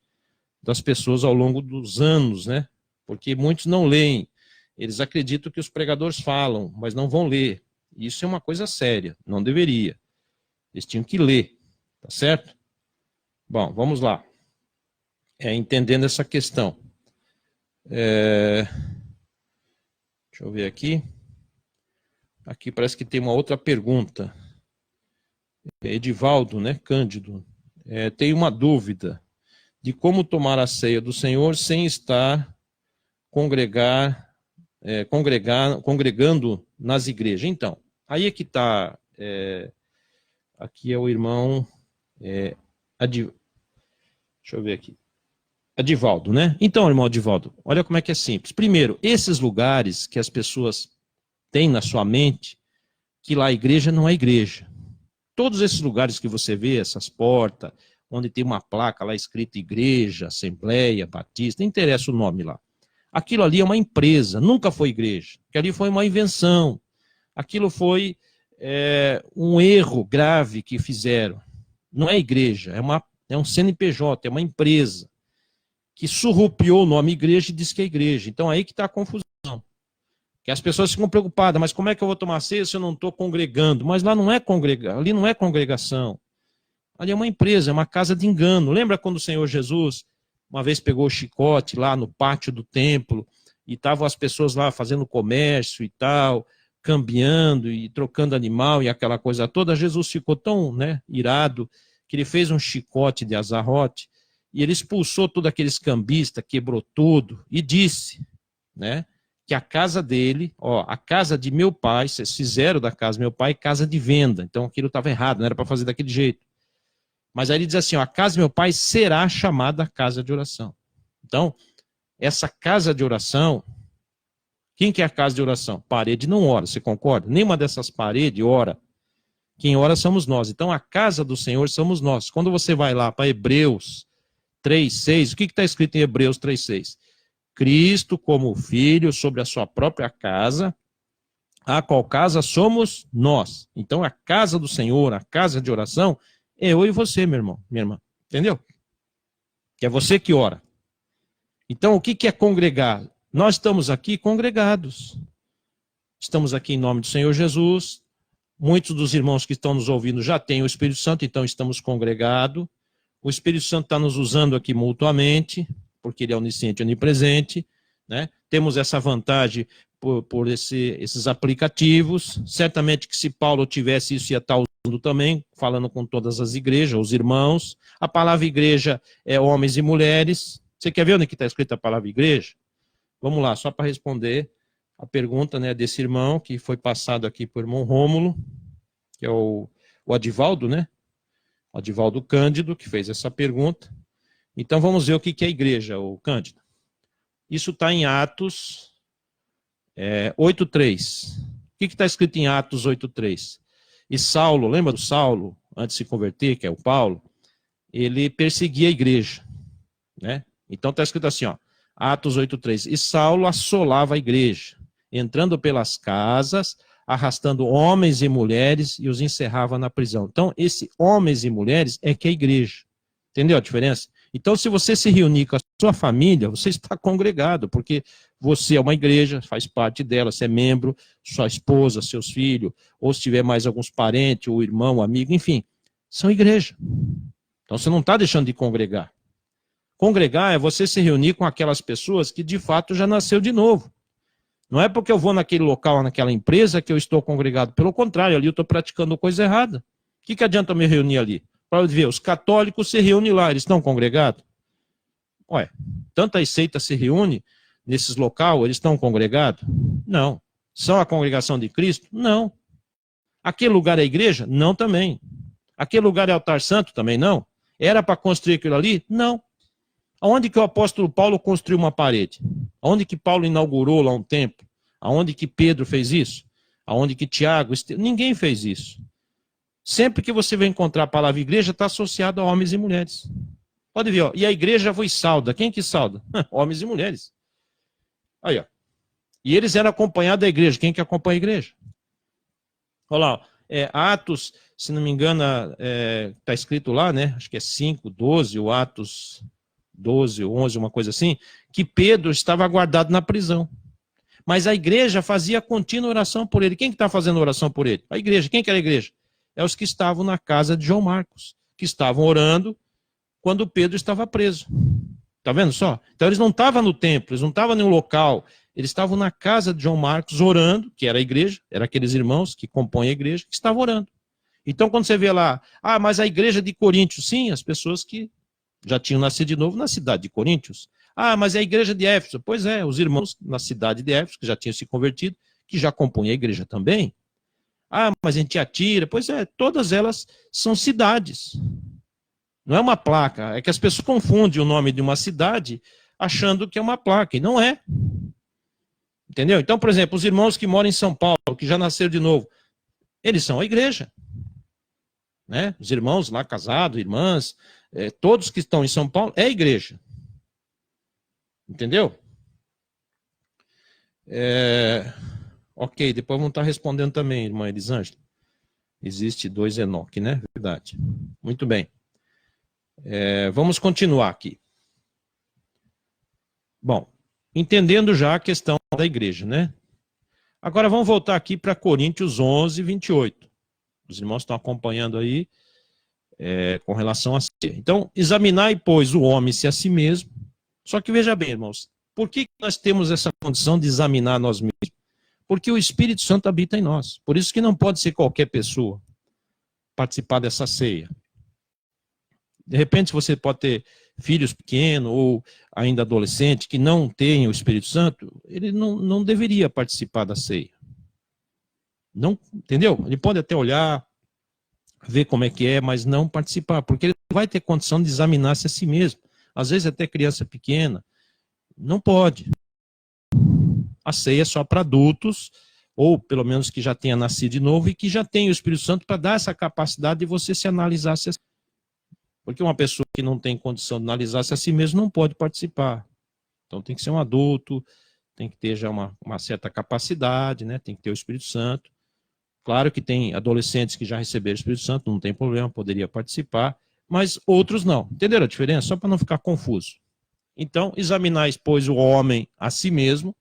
das pessoas ao longo dos anos, né? Porque muitos não leem. Eles acreditam que os pregadores falam, mas não vão ler. Isso é uma coisa séria, não deveria. Eles tinham que ler, tá certo? Bom, vamos lá. Entendendo essa questão. Deixa eu ver aqui. Aqui parece que tem uma outra pergunta. Edivaldo, né? Cândido. Tem uma dúvida de como tomar a ceia do Senhor sem estar congregando nas igrejas. Então, aí é que está. Aqui é o irmão. Deixa eu ver aqui. Edivaldo, né? Então, irmão Edivaldo, olha como é que é simples. Primeiro, esses lugares que as pessoas têm na sua mente, que lá a igreja não é igreja. Todos esses lugares que você vê, essas portas, onde tem uma placa lá escrita igreja, assembleia, batista, não interessa o nome lá. Aquilo ali é uma empresa, nunca foi igreja. Aquilo ali foi uma invenção. Aquilo foi um erro grave que fizeram. Não é igreja, é um CNPJ, é uma empresa que surrupiou o nome igreja e diz que é igreja. Então aí que está a confusão. Que as pessoas ficam preocupadas, mas como é que eu vou tomar ceia se eu não estou congregando? Mas lá não é ali não é congregação. Ali é uma empresa, é uma casa de engano. Lembra quando o Senhor Jesus uma vez pegou o chicote lá no pátio do templo e estavam as pessoas lá fazendo comércio e tal, cambiando e trocando animal e aquela coisa toda? Jesus ficou tão irado que ele fez um chicote de azarrote e ele expulsou todos aqueles cambistas, quebrou tudo e disse, que a casa dele, a casa de meu pai, vocês fizeram da casa do meu pai casa de venda. Então aquilo estava errado, não era para fazer daquele jeito. Mas aí ele diz assim, a casa do meu pai será chamada casa de oração. Então, essa casa de oração, quem que é a casa de oração? Parede não ora, você concorda? Nenhuma dessas paredes ora. Quem ora somos nós. Então, a casa do Senhor somos nós. Quando você vai lá para Hebreus 3,6, o que está escrito em Hebreus 3,6? Cristo como filho sobre a sua própria casa, a qual casa somos nós. Então, a casa do Senhor, a casa de oração, é eu e você, meu irmão, minha irmã. Entendeu? Que é você que ora. Então, o que é congregar? Nós estamos aqui congregados. Estamos aqui em nome do Senhor Jesus. Muitos dos irmãos que estão nos ouvindo já têm o Espírito Santo, então estamos congregados. O Espírito Santo está nos usando aqui mutuamente, porque ele é onisciente e onipresente. Temos essa vantagem por esses aplicativos. Certamente que se Paulo tivesse isso, ia estar usando também, falando com todas as igrejas, os irmãos. A palavra igreja é homens e mulheres. Você quer ver onde está escrita a palavra igreja? Vamos lá, só para responder a pergunta desse irmão, que foi passado aqui por irmão Rômulo, que é o Adivaldo, O Adivaldo Cândido, que fez essa pergunta. Então vamos ver o que é igreja, o Cândido. Isso está em Atos 8,3. O que está escrito em Atos 8,3? E Saulo, lembra do Saulo, antes de se converter, que é o Paulo? Ele perseguia a igreja. Então está escrito assim, Atos 8,3. E Saulo assolava a igreja, entrando pelas casas, arrastando homens e mulheres e os encerrava na prisão. Então, esse homens e mulheres é que é a igreja. Entendeu a diferença? Então, se você se reunir com a sua família, você está congregado, porque você é uma igreja, faz parte dela, você é membro, sua esposa, seus filhos, ou se tiver mais alguns parentes, ou irmão, amigo, enfim, são igreja. Então você não está deixando de congregar. Congregar é você se reunir com aquelas pessoas que de fato já nasceu de novo. Não é porque eu vou naquele local, naquela empresa, que eu estou congregado. Pelo contrário, ali eu estou praticando coisa errada. O que adianta eu me reunir ali? Para ver, os católicos se reúnem lá, eles estão congregados? Ué, tantas seitas se reúnem nesses locais, eles estão congregados? Não. São a congregação de Cristo? Não. Aquele lugar é igreja? Não também. Aquele lugar é altar santo? Também não. Era para construir aquilo ali? Não. Aonde que o apóstolo Paulo construiu uma parede? Aonde que Paulo inaugurou lá um templo? Aonde que Pedro fez isso? Aonde que Tiago? Ninguém fez isso. Sempre que você vai encontrar a palavra igreja, está associado a homens e mulheres. Pode ver, ó. E a igreja foi salda. Quem que salda? Homens e mulheres. Aí, ó. E eles eram acompanhados da igreja. Quem que acompanha a igreja? Olha lá, ó. Atos, se não me engano, está escrito lá, né? Acho que é 5, 12, o Atos 12, 11, uma coisa assim, que Pedro estava guardado na prisão. Mas a igreja fazia contínua oração por ele. Quem que está fazendo oração por ele? A igreja. Quem que era a igreja? É os que estavam na casa de João Marcos, que estavam orando quando Pedro estava preso. Está vendo só? Então eles não estavam no templo, eles não estavam no local, eles estavam na casa de João Marcos orando, que era a igreja, eram aqueles irmãos que compõem a igreja, que estavam orando. Então quando você vê lá, mas a igreja de Coríntios, sim, as pessoas que já tinham nascido de novo na cidade de Coríntios. Mas é a igreja de Éfeso. Pois é, os irmãos na cidade de Éfeso, que já tinham se convertido, que já compõem a igreja também. Mas em Tiatira, pois é, todas elas são cidades. Não é uma placa, é que as pessoas confundem o nome de uma cidade achando que é uma placa, e não é. Entendeu? Então, por exemplo, os irmãos que moram em São Paulo, que já nasceram de novo, eles são a igreja. Né? Os irmãos lá casados, irmãs, todos que estão em São Paulo, é a igreja. Entendeu? Ok, depois vamos estar respondendo também, irmã Elisângela. Existe 2 Enoque, né? Verdade. Muito bem. Vamos continuar aqui. Bom, entendendo já a questão da igreja, né? Agora vamos voltar aqui para Coríntios 11, 28. Os irmãos estão acompanhando aí com relação a si. Então, examinai, pois, o homem-se a si mesmo. Só que veja bem, irmãos, por que nós temos essa condição de examinar nós mesmos? Porque o Espírito Santo habita em nós. Por isso que não pode ser qualquer pessoa participar dessa ceia. De repente, você pode ter filhos pequenos ou ainda adolescente que não tem o Espírito Santo, ele não deveria participar da ceia. Não, entendeu? Ele pode até olhar, ver como é que é, mas não participar, porque ele vai ter condição de examinar-se a si mesmo. Às vezes até criança pequena, não pode. A ceia é só para adultos, ou pelo menos que já tenha nascido de novo e que já tenha o Espírito Santo para dar essa capacidade de você se analisar. Porque uma pessoa que não tem condição de analisar-se a si mesmo não pode participar. Então tem que ser um adulto, tem que ter já uma certa capacidade, né? Tem que ter o Espírito Santo. Claro que tem adolescentes que já receberam o Espírito Santo, não tem problema, poderia participar, mas outros não. Entenderam a diferença? Só para não ficar confuso. Então, examinais, pois, o homem a si mesmo,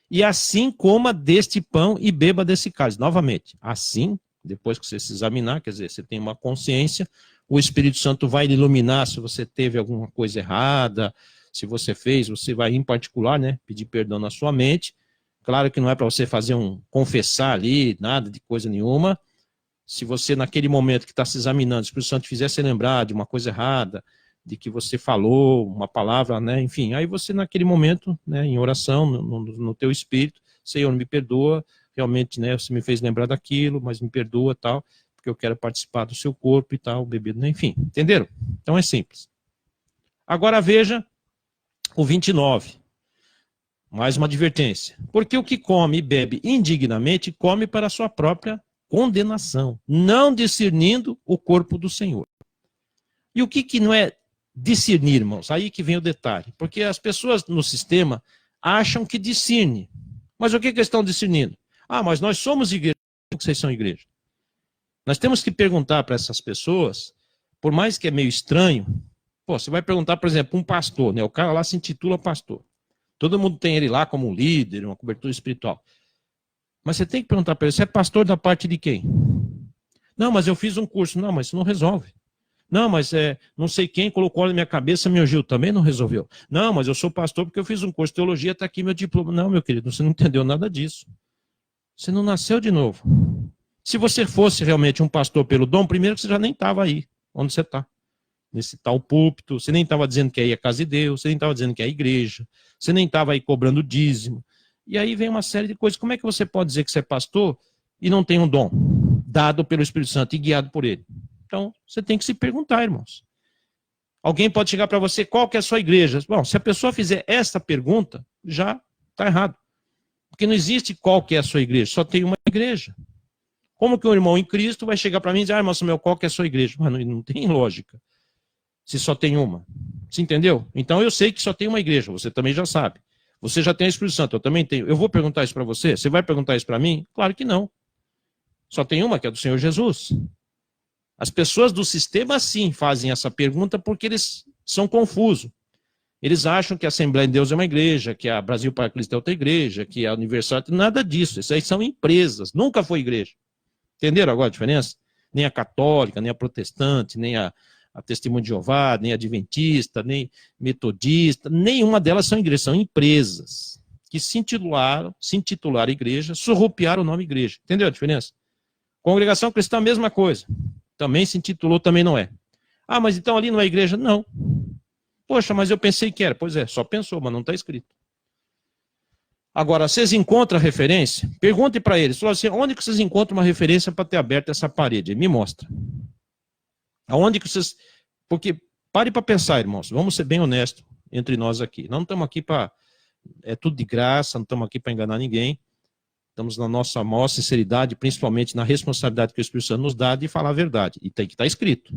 e assim coma deste pão e beba desse cálice. Novamente, assim, depois que você se examinar, quer dizer, você tem uma consciência, o Espírito Santo vai lhe iluminar se você teve alguma coisa errada, se você fez, você vai, em particular, né, pedir perdão na sua mente. Claro que não é para você fazer confessar ali, nada de coisa nenhuma. Se você, naquele momento que está se examinando, o Espírito Santo fizer você lembrar de uma coisa errada, de que você falou uma palavra, né, enfim, aí você, naquele momento, né, em oração, no teu espírito, Senhor, me perdoa, realmente, né, você me fez lembrar daquilo, mas me perdoa, tal, porque eu quero participar do seu corpo e tal, bebido, né, enfim, entenderam? Então é simples. Agora veja o 29. Mais uma advertência. Porque o que come e bebe indignamente, come para a sua própria condenação, não discernindo o corpo do Senhor. E o que não é discernir, irmãos? Aí que vem o detalhe. Porque as pessoas no sistema acham que discerne. Mas o que eles estão discernindo? Mas nós somos igreja. Por que vocês são igreja? Nós temos que perguntar para essas pessoas, por mais que é meio estranho, você vai perguntar, por exemplo, um pastor, né? O cara lá se intitula pastor. Todo mundo tem ele lá como um líder, uma cobertura espiritual. Mas você tem que perguntar para ele, você é pastor da parte de quem? Não, mas eu fiz um curso. Não, mas isso não resolve. Não, mas não sei quem colocou na minha cabeça, me ungiu. Também não resolveu. Não, mas eu sou pastor porque eu fiz um curso de teologia, está aqui meu diploma. Não, meu querido, você não entendeu nada disso. Você não nasceu de novo. Se você fosse realmente um pastor pelo dom, primeiro que você já nem estava aí, onde você está. Nesse tal púlpito, você nem estava dizendo que é a casa de Deus, você nem estava dizendo que é a igreja, você nem estava aí cobrando dízimo. E aí vem uma série de coisas. Como é que você pode dizer que você é pastor e não tem um dom dado pelo Espírito Santo e guiado por ele? Então, você tem que se perguntar, irmãos. Alguém pode chegar para você, qual que é a sua igreja? Bom, se a pessoa fizer essa pergunta, já está errado. Porque não existe qual que é a sua igreja, só tem uma igreja. Como que um irmão em Cristo vai chegar para mim e dizer, irmão Samuel, qual que é a sua igreja? Mas não tem lógica. Se só tem uma. Você entendeu? Então eu sei que só tem uma igreja, você também já sabe. Você já tem o Espírito Santo, eu também tenho. Eu vou perguntar isso para você? Você vai perguntar isso para mim? Claro que não. Só tem uma, que é do Senhor Jesus. As pessoas do sistema, sim, fazem essa pergunta porque eles são confusos. Eles acham que a Assembleia de Deus é uma igreja, que a Brasil para Cristo é outra igreja, que a Universal... Nada disso. Isso aí são empresas. Nunca foi igreja. Entenderam agora a diferença? Nem a católica, nem a protestante, nem a Testemunho de Jeová, nem adventista, nem metodista, nenhuma delas são igrejas, são empresas que se intitularam igreja, surrupiaram o nome igreja. Entendeu a diferença? Congregação cristã, mesma coisa. Também se intitulou, também não é. Ah, mas então ali não é igreja? Não. Poxa, mas eu pensei que era. Pois é, só pensou, mas não está escrito. Agora, vocês encontram a referência? Perguntem para eles. Assim, onde que vocês encontram uma referência para ter aberto essa parede? Me mostra. Aonde que vocês... Porque, pare para pensar, irmãos. Vamos ser bem honestos entre nós aqui. Não estamos aqui para... É tudo de graça, não estamos aqui para enganar ninguém. Estamos na nossa maior sinceridade, principalmente na responsabilidade que o Espírito Santo nos dá de falar a verdade. E tem que estar escrito.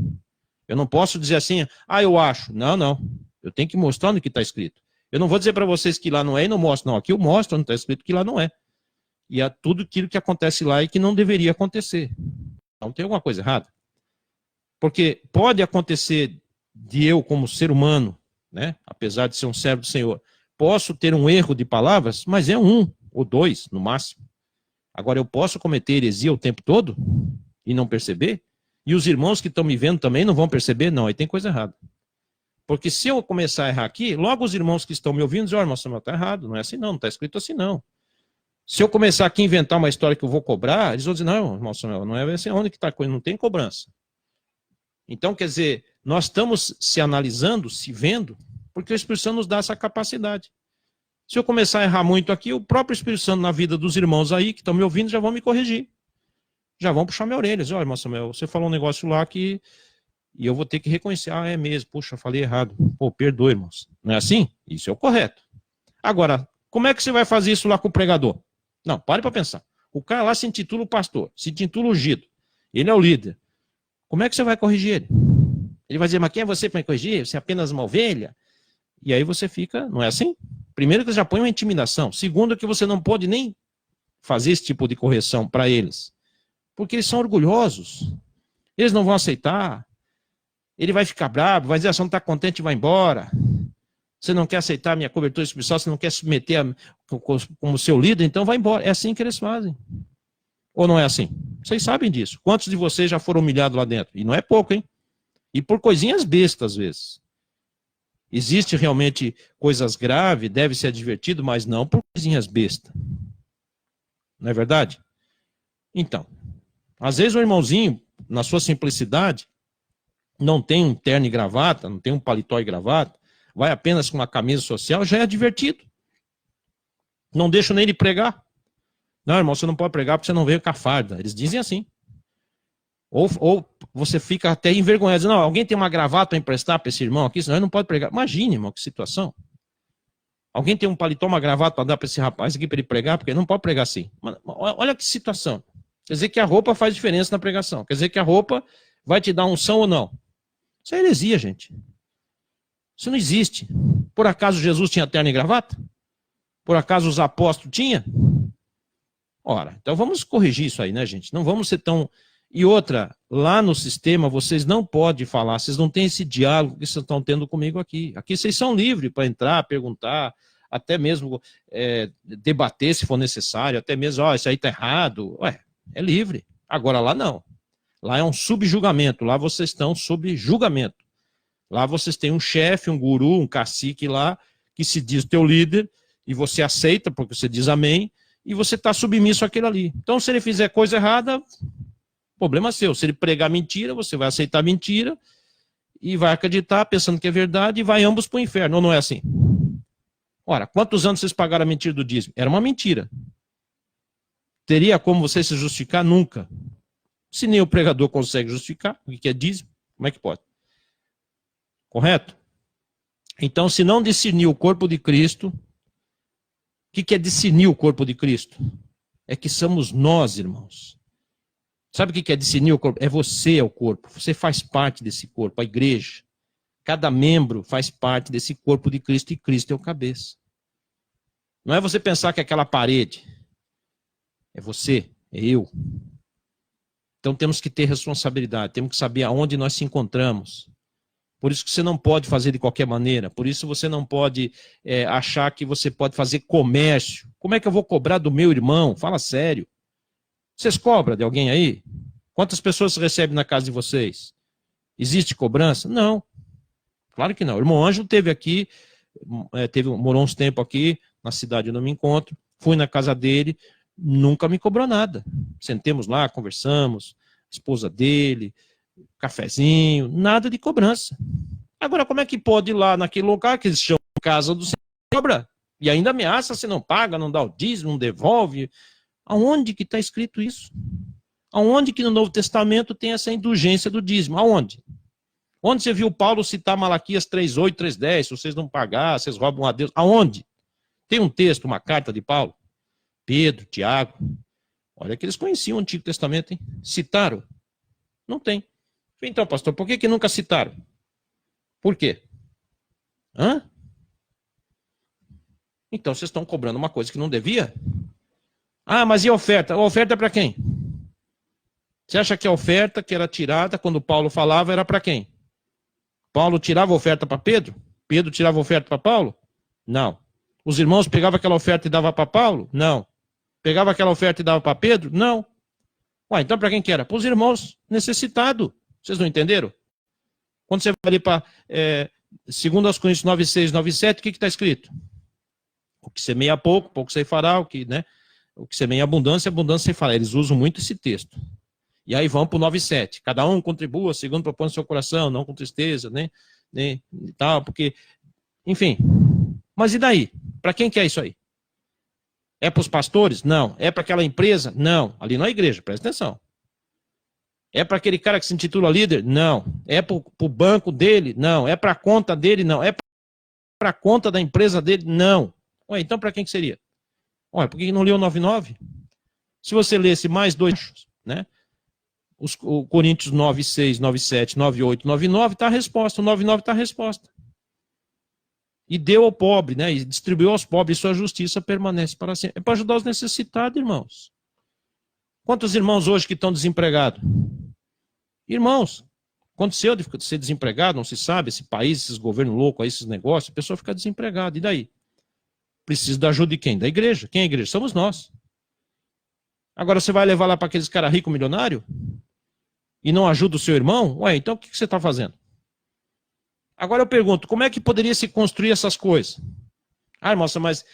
Eu não posso dizer assim, eu acho. Não, não. Eu tenho que mostrar no que está escrito. Eu não vou dizer para vocês que lá não é e não mostro. Não, aqui eu mostro onde está escrito que lá não é. E é tudo aquilo que acontece lá e que não deveria acontecer. Então tem alguma coisa errada. Porque pode acontecer de eu, como ser humano, né, apesar de ser um servo do Senhor, posso ter um erro de palavras, mas é um ou dois, no máximo. Agora, eu posso cometer heresia o tempo todo e não perceber? E os irmãos que estão me vendo também não vão perceber? Não, aí tem coisa errada. Porque se eu começar a errar aqui, logo os irmãos que estão me ouvindo dizem, irmão Samuel, está errado, não é assim não está escrito assim não. Se eu começar aqui a inventar uma história que eu vou cobrar, eles vão dizer, não, irmão Samuel, não é assim, onde que está a coisa? Não tem cobrança. Então, quer dizer, nós estamos se analisando, se vendo, porque o Espírito Santo nos dá essa capacidade. Se eu começar a errar muito aqui, o próprio Espírito Santo na vida dos irmãos aí, que estão me ouvindo, já vão me corrigir. Já vão puxar minha orelha. Olha, irmão Samuel, você falou um negócio lá que... E eu vou ter que reconhecer. Ah, é mesmo. Puxa, falei errado. Pô, perdoe, irmãos. Não é assim? Isso é o correto. Agora, como é que você vai fazer isso lá com o pregador? Não, pare para pensar. O cara lá se intitula o pastor, se intitula ungido. Ele é o líder. Como é que você vai corrigir ele? Ele vai dizer, mas quem é você para me corrigir? Você é apenas uma ovelha? E aí você fica, não é assim? Primeiro que já põe uma intimidação. Segundo que você não pode nem fazer esse tipo de correção para eles. Porque eles são orgulhosos. Eles não vão aceitar. Ele vai ficar bravo, vai dizer, você não está contente e vai embora. Você não quer aceitar a minha cobertura espiritual, você não quer submeter como seu líder, então vai embora. É assim que eles fazem. Ou não é assim? Vocês sabem disso. Quantos de vocês já foram humilhados lá dentro? E não é pouco, hein? E por coisinhas bestas, às vezes. Existe realmente coisas graves, deve ser advertido, mas não por coisinhas bestas. Não é verdade? Então, às vezes o irmãozinho, na sua simplicidade, não tem um terno e gravata, não tem um paletó e gravata, vai apenas com uma camisa social, já é advertido. Não deixa nem ele pregar. Não, irmão, você não pode pregar porque você não veio com a farda. Eles dizem assim. Ou você fica até envergonhado. Diz, não, alguém tem uma gravata para emprestar para esse irmão aqui, senão ele não pode pregar. Imagine, irmão, que situação. Alguém tem um paletó, uma gravata para dar para esse rapaz aqui para ele pregar, porque ele não pode pregar assim. Olha que situação. Quer dizer que a roupa faz diferença na pregação. Quer dizer que a roupa vai te dar unção ou não. Isso é heresia, gente. Isso não existe. Por acaso Jesus tinha terno e gravata? Por acaso os apóstolos tinham? Ora, então vamos corrigir isso aí, né, gente? Não vamos ser tão... E outra, lá no sistema vocês não podem falar, vocês não têm esse diálogo que vocês estão tendo comigo aqui. Aqui vocês são livres para entrar, perguntar, até mesmo debater se for necessário, até mesmo, isso aí está errado. Ué, é livre. Agora lá não. Lá é um subjugamento, lá vocês estão sob julgamento. Lá vocês têm um chefe, um guru, um cacique lá, que se diz teu líder, e você aceita, porque você diz amém, e você está submisso àquele ali. Então, se ele fizer coisa errada, problema seu. Se ele pregar mentira, você vai aceitar mentira, e vai acreditar, pensando que é verdade, e vai ambos para o inferno, ou não é assim? Ora, quantos anos vocês pagaram a mentira do dízimo? Era uma mentira. Teria como você se justificar? Nunca. Se nem o pregador consegue justificar o que é dízimo, como é que pode? Correto? Então, se não discernir o corpo de Cristo, o que é discernir o corpo de Cristo? É que somos nós, irmãos. Sabe o que é discernir o corpo? É você, é o corpo. Você faz parte desse corpo, a igreja. Cada membro faz parte desse corpo de Cristo e Cristo é o cabeça. Não é você pensar que é aquela parede. É você, é eu. Então temos que ter responsabilidade, temos que saber aonde nós se encontramos. Por isso que você não pode fazer de qualquer maneira. Por isso você não pode achar que você pode fazer comércio. Como é que eu vou cobrar do meu irmão? Fala sério. Vocês cobram de alguém aí? Quantas pessoas recebem na casa de vocês? Existe cobrança? Não. Claro que não. O irmão Ângelo esteve aqui, morou uns tempos aqui, na cidade onde eu me encontro. Fui na casa dele, nunca me cobrou nada. Sentemos lá, conversamos, a esposa dele, cafezinho, nada de cobrança. Agora, como é que pode ir lá naquele lugar que eles chamam de casa do Senhor, cobra? E ainda ameaça se não paga, não dá o dízimo, não devolve. Aonde que está escrito isso? Aonde que no Novo Testamento tem essa indulgência do dízimo? Aonde? Onde você viu Paulo citar Malaquias 3:8, 3:10? Se vocês não pagar, vocês roubam a Deus. Aonde? Tem um texto, uma carta de Paulo? Pedro, Tiago. Olha que eles conheciam o Antigo Testamento, hein? Citaram? Não tem. Então, pastor, por que nunca citaram? Por quê? Hã? Então vocês estão cobrando uma coisa que não devia? Ah, mas e a oferta? A oferta é para quem? Você acha que a oferta que era tirada quando Paulo falava era para quem? Paulo tirava a oferta para Pedro? Pedro tirava a oferta para Paulo? Não. Os irmãos pegavam aquela oferta e davam para Paulo? Não. Pegava aquela oferta e dava para Pedro? Não. Ué, então para quem que era? Para os irmãos necessitados. Vocês não entenderam? Quando você vai ali para 2 Coríntios 9:6, 9:7, o que está escrito? O que semeia pouco, pouco ceifará, o que semeia abundância, abundância ceifará. Eles usam muito esse texto. E aí vão para o 9:7. Cada um contribua segundo propõe no seu coração, não com tristeza, nem tal, porque, enfim. Mas e daí? Para quem que é isso aí? É para os pastores? Não. É para aquela empresa? Não. Ali não é igreja, presta atenção. É para aquele cara que se intitula líder? Não. É para o banco dele? Não. É para a conta dele? Não. É para a conta da empresa dele? Não. Ué, então para quem que seria? Ué, por que não leu 9:9? Se você lesse mais dois, né? O Coríntios 9:6, 9:7, 9:8, 9:9 está a resposta. O 9:9 está a resposta. E deu ao pobre, né? E distribuiu aos pobres, e sua justiça permanece para sempre. É para ajudar os necessitados, irmãos. Quantos irmãos hoje que estão desempregados? Irmãos, aconteceu de ser desempregado, não se sabe, esse país, esses governos loucos aí, esses negócios, a pessoa fica desempregada. E daí? Precisa da ajuda de quem? Da igreja. Quem é a igreja? Somos nós. Agora você vai levar lá para aqueles caras ricos, milionários? E não ajuda o seu irmão? Ué, então o que você está fazendo? Agora eu pergunto, como é que poderia se construir essas coisas? Ah, moça, mas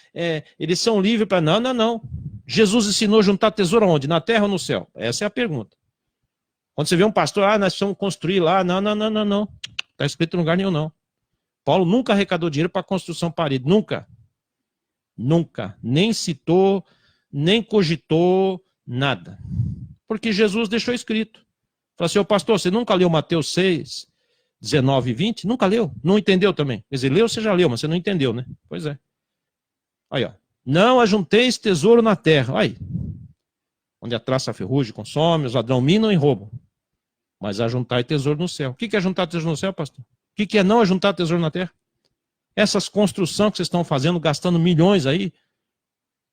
eles são livres para... Não, não, não. Jesus ensinou a juntar tesouro onde? Na terra ou no céu? Essa é a pergunta. Quando você vê um pastor, nós precisamos construir lá. Não, não, não, não, não. Está escrito em lugar nenhum, não. Paulo nunca arrecadou dinheiro para construção parede. Nunca. Nunca. Nem citou, nem cogitou, nada. Porque Jesus deixou escrito. Falou assim, pastor, você nunca leu Mateus 6, 19 e 20? Nunca leu? Não entendeu também? Quer dizer, leu, você já leu, mas você não entendeu, né? Pois é. Aí, ó. Não ajunteis tesouro na terra. Aí. Onde a traça a ferrugem consome, os ladrão minam e roubam. Mas ajuntai tesouro no céu. O que é ajuntar tesouro no céu, pastor? O que é não ajuntar tesouro na terra? Essas construções que vocês estão fazendo, gastando milhões aí,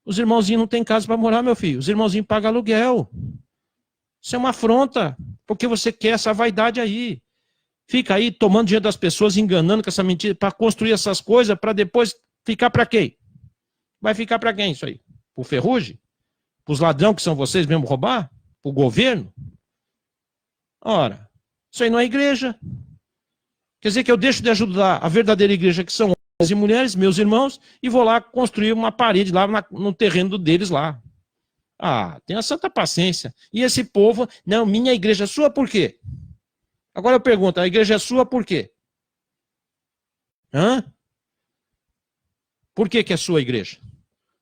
os irmãozinhos não têm casa para morar, meu filho. Os irmãozinhos pagam aluguel. Isso é uma afronta, porque você quer essa vaidade aí. Fica aí tomando dinheiro das pessoas, enganando com essa mentira, para construir essas coisas, para depois ficar para quem? Vai ficar para quem isso aí? Para o ferrugem? Para os ladrões que são vocês mesmo roubar? Para o governo? Ora, isso aí não é igreja. Quer dizer que eu deixo de ajudar a verdadeira igreja, que são homens e mulheres, meus irmãos, e vou lá construir uma parede lá no terreno deles lá. Ah, tenha santa paciência. E esse povo, não, minha igreja é sua por quê? Agora eu pergunto, a igreja é sua por quê? Hã? Por que é sua igreja?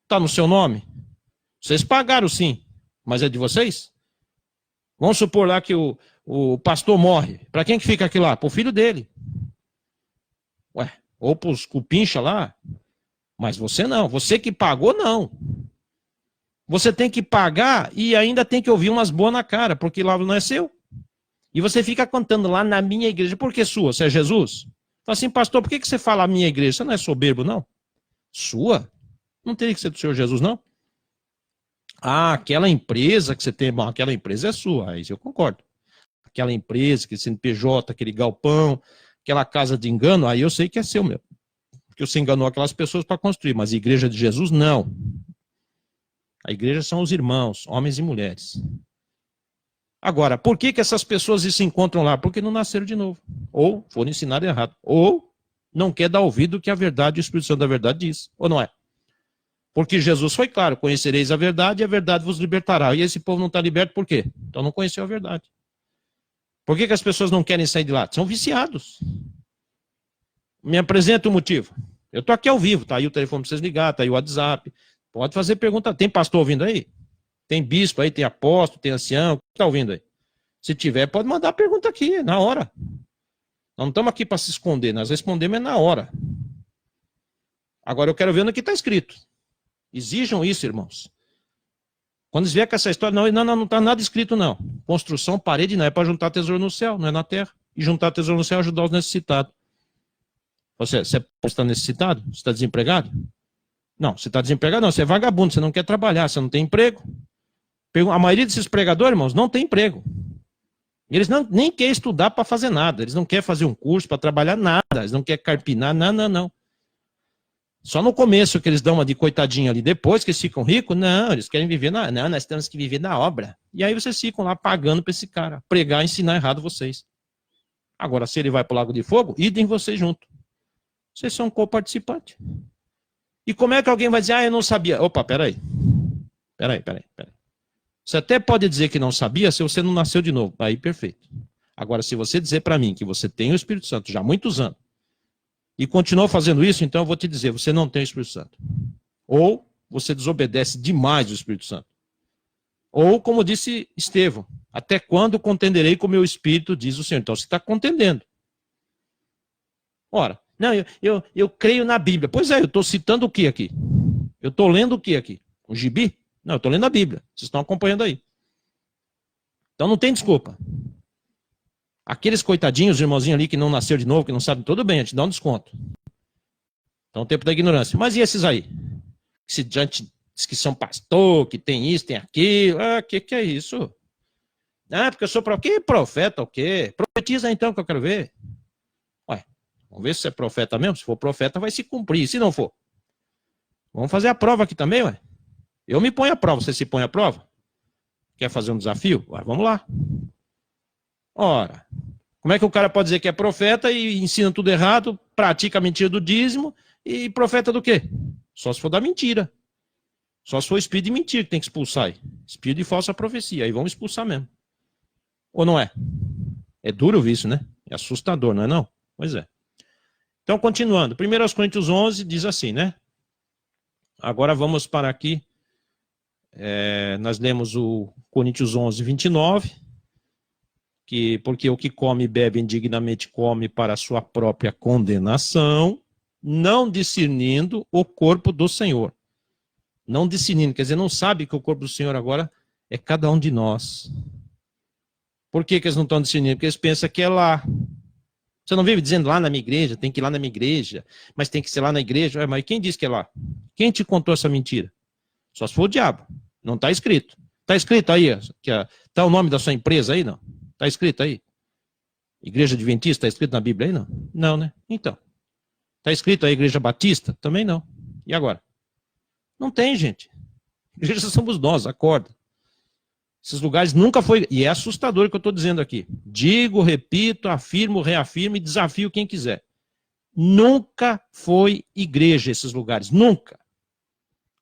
Está no seu nome? Vocês pagaram sim, mas é de vocês? Vamos supor lá que o pastor morre. Para quem que fica aqui lá? Para o filho dele. Ué, ou para os cupincha lá. Mas você não, você que pagou não. Você tem que pagar e ainda tem que ouvir umas boas na cara, porque lá não é seu. E você fica contando lá na minha igreja. Por que sua? Você é Jesus? Fala assim, pastor, por que você fala a minha igreja? Você não é soberbo, não? Sua? Não teria que ser do Senhor Jesus, não? Ah, aquela empresa que você tem, bom, aquela empresa é sua, aí eu concordo. Aquela empresa, aquele CNPJ, aquele galpão, aquela casa de engano, aí eu sei que é seu mesmo. Porque você enganou aquelas pessoas para construir, mas a igreja de Jesus, não. A igreja são os irmãos, homens e mulheres. Agora, por que essas pessoas se encontram lá? Porque não nasceram de novo. Ou foram ensinadas errado. Ou não quer dar ouvido que a verdade, o Espírito Santo da verdade diz. Ou não é? Porque Jesus foi claro, conhecereis a verdade e a verdade vos libertará. E esse povo não está liberto por quê? Então não conheceu a verdade. Por que as pessoas não querem sair de lá? São viciados. Me apresenta o motivo. Eu estou aqui ao vivo, tá aí o telefone para vocês ligar, tá aí o WhatsApp. Pode fazer pergunta. Tem pastor ouvindo aí? Tem bispo aí, tem apóstolo, tem ancião, o que está ouvindo aí? Se tiver, pode mandar a pergunta aqui, na hora. Nós não estamos aqui para se esconder, nós respondemos na hora. Agora eu quero ver no que está escrito. Exijam isso, irmãos. Quando eles vierem com essa história, não está nada escrito, não. Construção, parede, não é para juntar tesouro no céu, não é na terra. E juntar tesouro no céu é ajudar os necessitados. Você está necessitado? Você está desempregado? Não, você está desempregado, não. Você é vagabundo, você não quer trabalhar, você não tem emprego. A maioria desses pregadores, irmãos, não tem emprego. Eles nem querem estudar para fazer nada. Eles não querem fazer um curso para trabalhar nada. Eles não querem carpinar, não. Só no começo que eles dão uma de coitadinha ali. Depois que eles ficam ricos, não, eles querem viver Não, nós temos que viver na obra. E aí vocês ficam lá pagando para esse cara pregar e ensinar errado vocês. Agora, se ele vai para o Lago de Fogo, idem vocês junto. Vocês são co-participantes. E como é que alguém vai dizer, eu não sabia? Opa, peraí. Você até pode dizer que não sabia se você não nasceu de novo. Aí, perfeito. Agora, se você dizer para mim que você tem o Espírito Santo já há muitos anos e continuou fazendo isso, então eu vou te dizer, você não tem o Espírito Santo. Ou você desobedece demais o Espírito Santo. Ou, como disse Estevão, até quando contenderei com o meu Espírito, diz o Senhor. Então você está contendendo. Ora, não, eu creio na Bíblia. Pois é, eu estou citando o que aqui? Eu estou lendo o que aqui? O gibi? Não, eu estou lendo a Bíblia. Vocês estão acompanhando aí. Então não tem desculpa. Aqueles coitadinhos, irmãozinhos ali que não nasceu de novo, que não sabem, tudo bem, a gente dá um desconto. Então, o tempo da ignorância. Mas e esses aí? Se diante diz que são pastor, que tem isso, tem aquilo. Ah, que é isso? Ah, porque eu sou que profeta, o quê? Profetiza então que eu quero ver. Ué, vamos ver se é profeta mesmo. Se for profeta, vai se cumprir. Se não for, vamos fazer a prova aqui também, ué. Eu me ponho à prova, você se põe à prova? Quer fazer um desafio? Ué, vamos lá. Ora, como é que o cara pode dizer que é profeta e ensina tudo errado, pratica a mentira do dízimo e profeta do quê? Só se for da mentira. Só se for espírito de mentira que tem que expulsar aí. Espírito de falsa profecia, aí vamos expulsar mesmo. Ou não é? É duro ouvir isso, né? É assustador, não é não? Pois é. Então, continuando. 1 Coríntios 11 diz assim, né? Agora vamos para aqui. Nós lemos o Coríntios 11, 29. Porque o que come e bebe indignamente come para a sua própria condenação, não discernindo o corpo do Senhor. Não discernindo, quer dizer, não sabe que o corpo do Senhor agora é cada um de nós. Por que eles não estão discernindo? Porque eles pensam que é lá. Você não vive dizendo lá na minha igreja, tem que ir lá na minha igreja, mas tem que ser lá na igreja. Mas quem disse que é lá? Quem te contou essa mentira? Só se for o diabo. Não está escrito. Está escrito aí, está o nome da sua empresa aí, não? Está escrito aí? Igreja Adventista, está escrito na Bíblia aí, não? Não, né? Então. Está escrito aí Igreja Batista? Também não. E agora? Não tem, gente. Igreja somos nós, acorda. Esses lugares nunca foi, e é assustador o que eu estou dizendo aqui. Digo, repito, afirmo, reafirmo e desafio quem quiser. Nunca foi igreja esses lugares, nunca.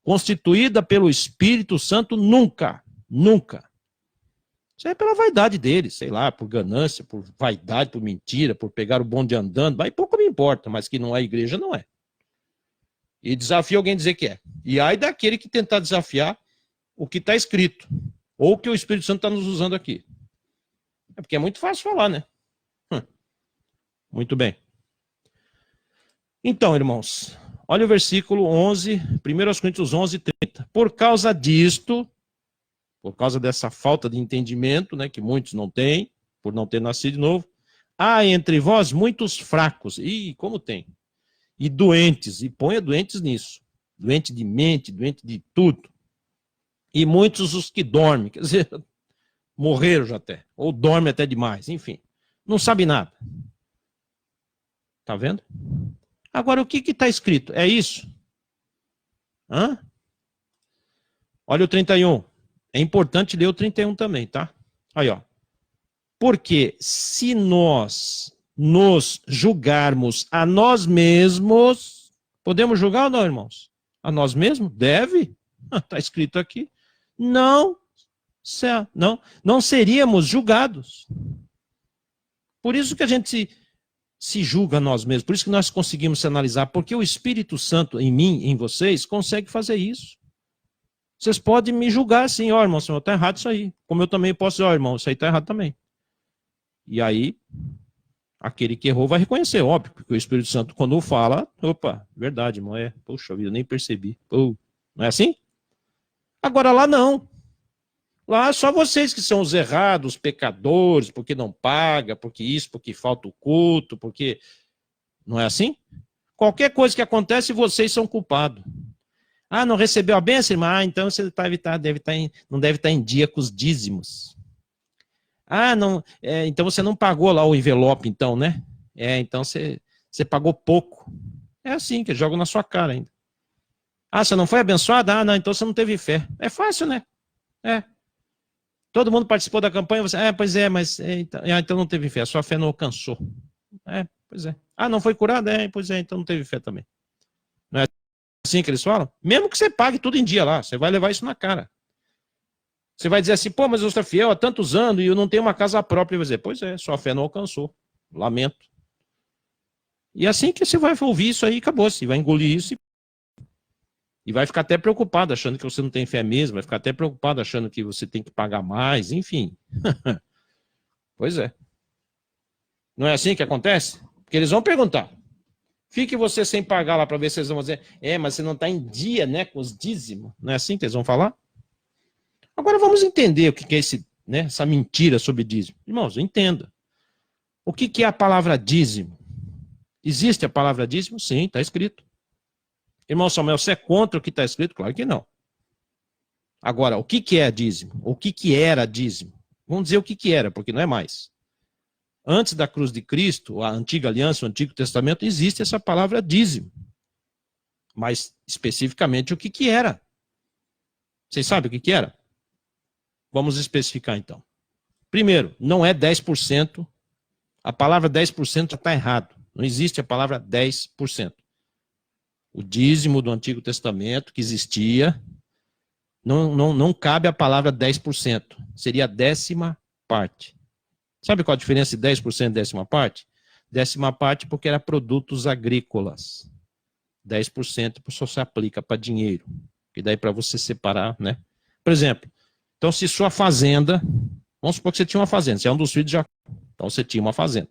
Constituída pelo Espírito Santo, nunca, nunca. Isso é pela vaidade deles, sei lá, por ganância, por vaidade, por mentira, por pegar o bonde andando, mas pouco me importa, mas que não é igreja, não é. E desafio alguém dizer que é. E aí daquele que tentar desafiar o que está escrito, ou o que o Espírito Santo está nos usando aqui. É porque é muito fácil falar, né? Muito bem. Então, irmãos, olha o versículo 11, 1 Coríntios 11, 30. Por causa disto, por causa dessa falta de entendimento, né, que muitos não têm, por não ter nascido de novo, há entre vós muitos fracos, e como tem, e doentes, e ponha doentes nisso, doente de mente, doente de tudo, e muitos os que dormem, quer dizer, morreram já até, ou dormem até demais, enfim, não sabe nada. Tá vendo? Agora, o que está escrito? É isso? Hã? Olha o 31. É importante ler o 31 também, tá? Aí, ó. Porque se nós nos julgarmos a nós mesmos, podemos julgar ou não, irmãos? A nós mesmos? Deve. Está escrito aqui. Não seríamos julgados. Por isso que a gente se julga a nós mesmos. Por isso que nós conseguimos se analisar. Porque o Espírito Santo em mim, em vocês, consegue fazer isso. Vocês podem me julgar assim, ó, irmão, está errado isso aí. Como eu também posso dizer, ó, irmão, isso aí está errado também. E aí, aquele que errou vai reconhecer, óbvio, porque o Espírito Santo, quando fala, opa, verdade, irmão, poxa vida, eu nem percebi. Não é assim? Agora lá não. Lá só vocês que são os errados, os pecadores, porque não paga, porque isso, porque falta o culto, porque... Não é assim? Qualquer coisa que acontece, vocês são culpados. Ah, não recebeu a bênção, irmão? Ah, então você não deve estar em dia com os dízimos. Ah, não, então você não pagou lá o envelope, então, né? Então você pagou pouco. É assim, que joga na sua cara ainda. Ah, você não foi abençoado? Ah, não, então você não teve fé. É fácil, né? Todo mundo participou da campanha, você, pois é, mas então não teve fé, a sua fé não alcançou. Pois é. Ah, não foi curado? Pois é, então não teve fé também. Não é assim que eles falam? Mesmo que você pague tudo em dia lá, você vai levar isso na cara. Você vai dizer assim, pô, mas eu estou fiel há tantos anos e eu não tenho uma casa própria. E vai dizer, pois é, sua fé não alcançou. Lamento. E assim que você vai ouvir isso aí, acabou-se. Vai engolir isso e vai ficar até preocupado, achando que você não tem fé mesmo. Vai ficar até preocupado, achando que você tem que pagar mais, enfim. Pois é. Não é assim que acontece? Porque eles vão perguntar. Fique você sem pagar lá para ver se eles vão dizer, mas você não está em dia, né, com os dízimos. Não é assim que eles vão falar? Agora vamos entender o que é essa mentira sobre dízimo. Irmãos, entenda. O que é a palavra dízimo? Existe a palavra dízimo? Sim, está escrito. Irmão Samuel, você é contra o que está escrito? Claro que não. Agora, o que é dízimo? O que era dízimo? Vamos dizer o que era, porque não é mais. Antes da cruz de Cristo, a antiga aliança, o Antigo Testamento, existe essa palavra dízimo. Mas, especificamente, o que era? Vocês sabem o que era? Vamos especificar, então. Primeiro, não é 10%. A palavra 10% já está errado. Não existe a palavra 10%. O dízimo do Antigo Testamento, que existia, não cabe a palavra 10%. Seria a 10ª parte. Sabe qual a diferença de 10% e 10ª parte? 10ª parte porque era produtos agrícolas. 10% só se aplica para dinheiro. E daí para você separar, né? Por exemplo, então se sua fazenda, vamos supor que você tinha uma fazenda, você é um dos filhos de Jacó. Então você tinha uma fazenda.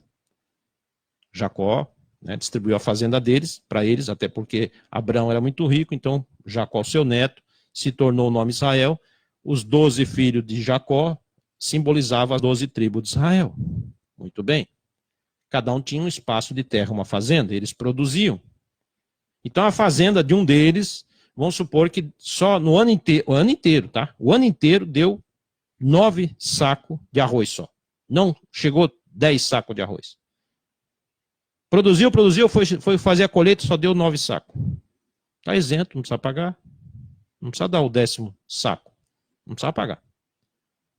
Jacó, né, distribuiu a fazenda deles, para eles, até porque Abraão era muito rico, então Jacó, seu neto, se tornou o nome Israel. Os 12 filhos de Jacó simbolizavam as 12 tribos de Israel. Muito bem. Cada um tinha um espaço de terra, uma fazenda, eles produziam. Então a fazenda de um deles, vamos supor que só no ano inteiro, tá? O ano inteiro deu 9 sacos de arroz só. Não chegou 10 sacos de arroz. Produziu, foi fazer a colheita, só deu 9 sacos. Está isento, não precisa pagar. Não precisa dar o 10º saco. Não precisa pagar.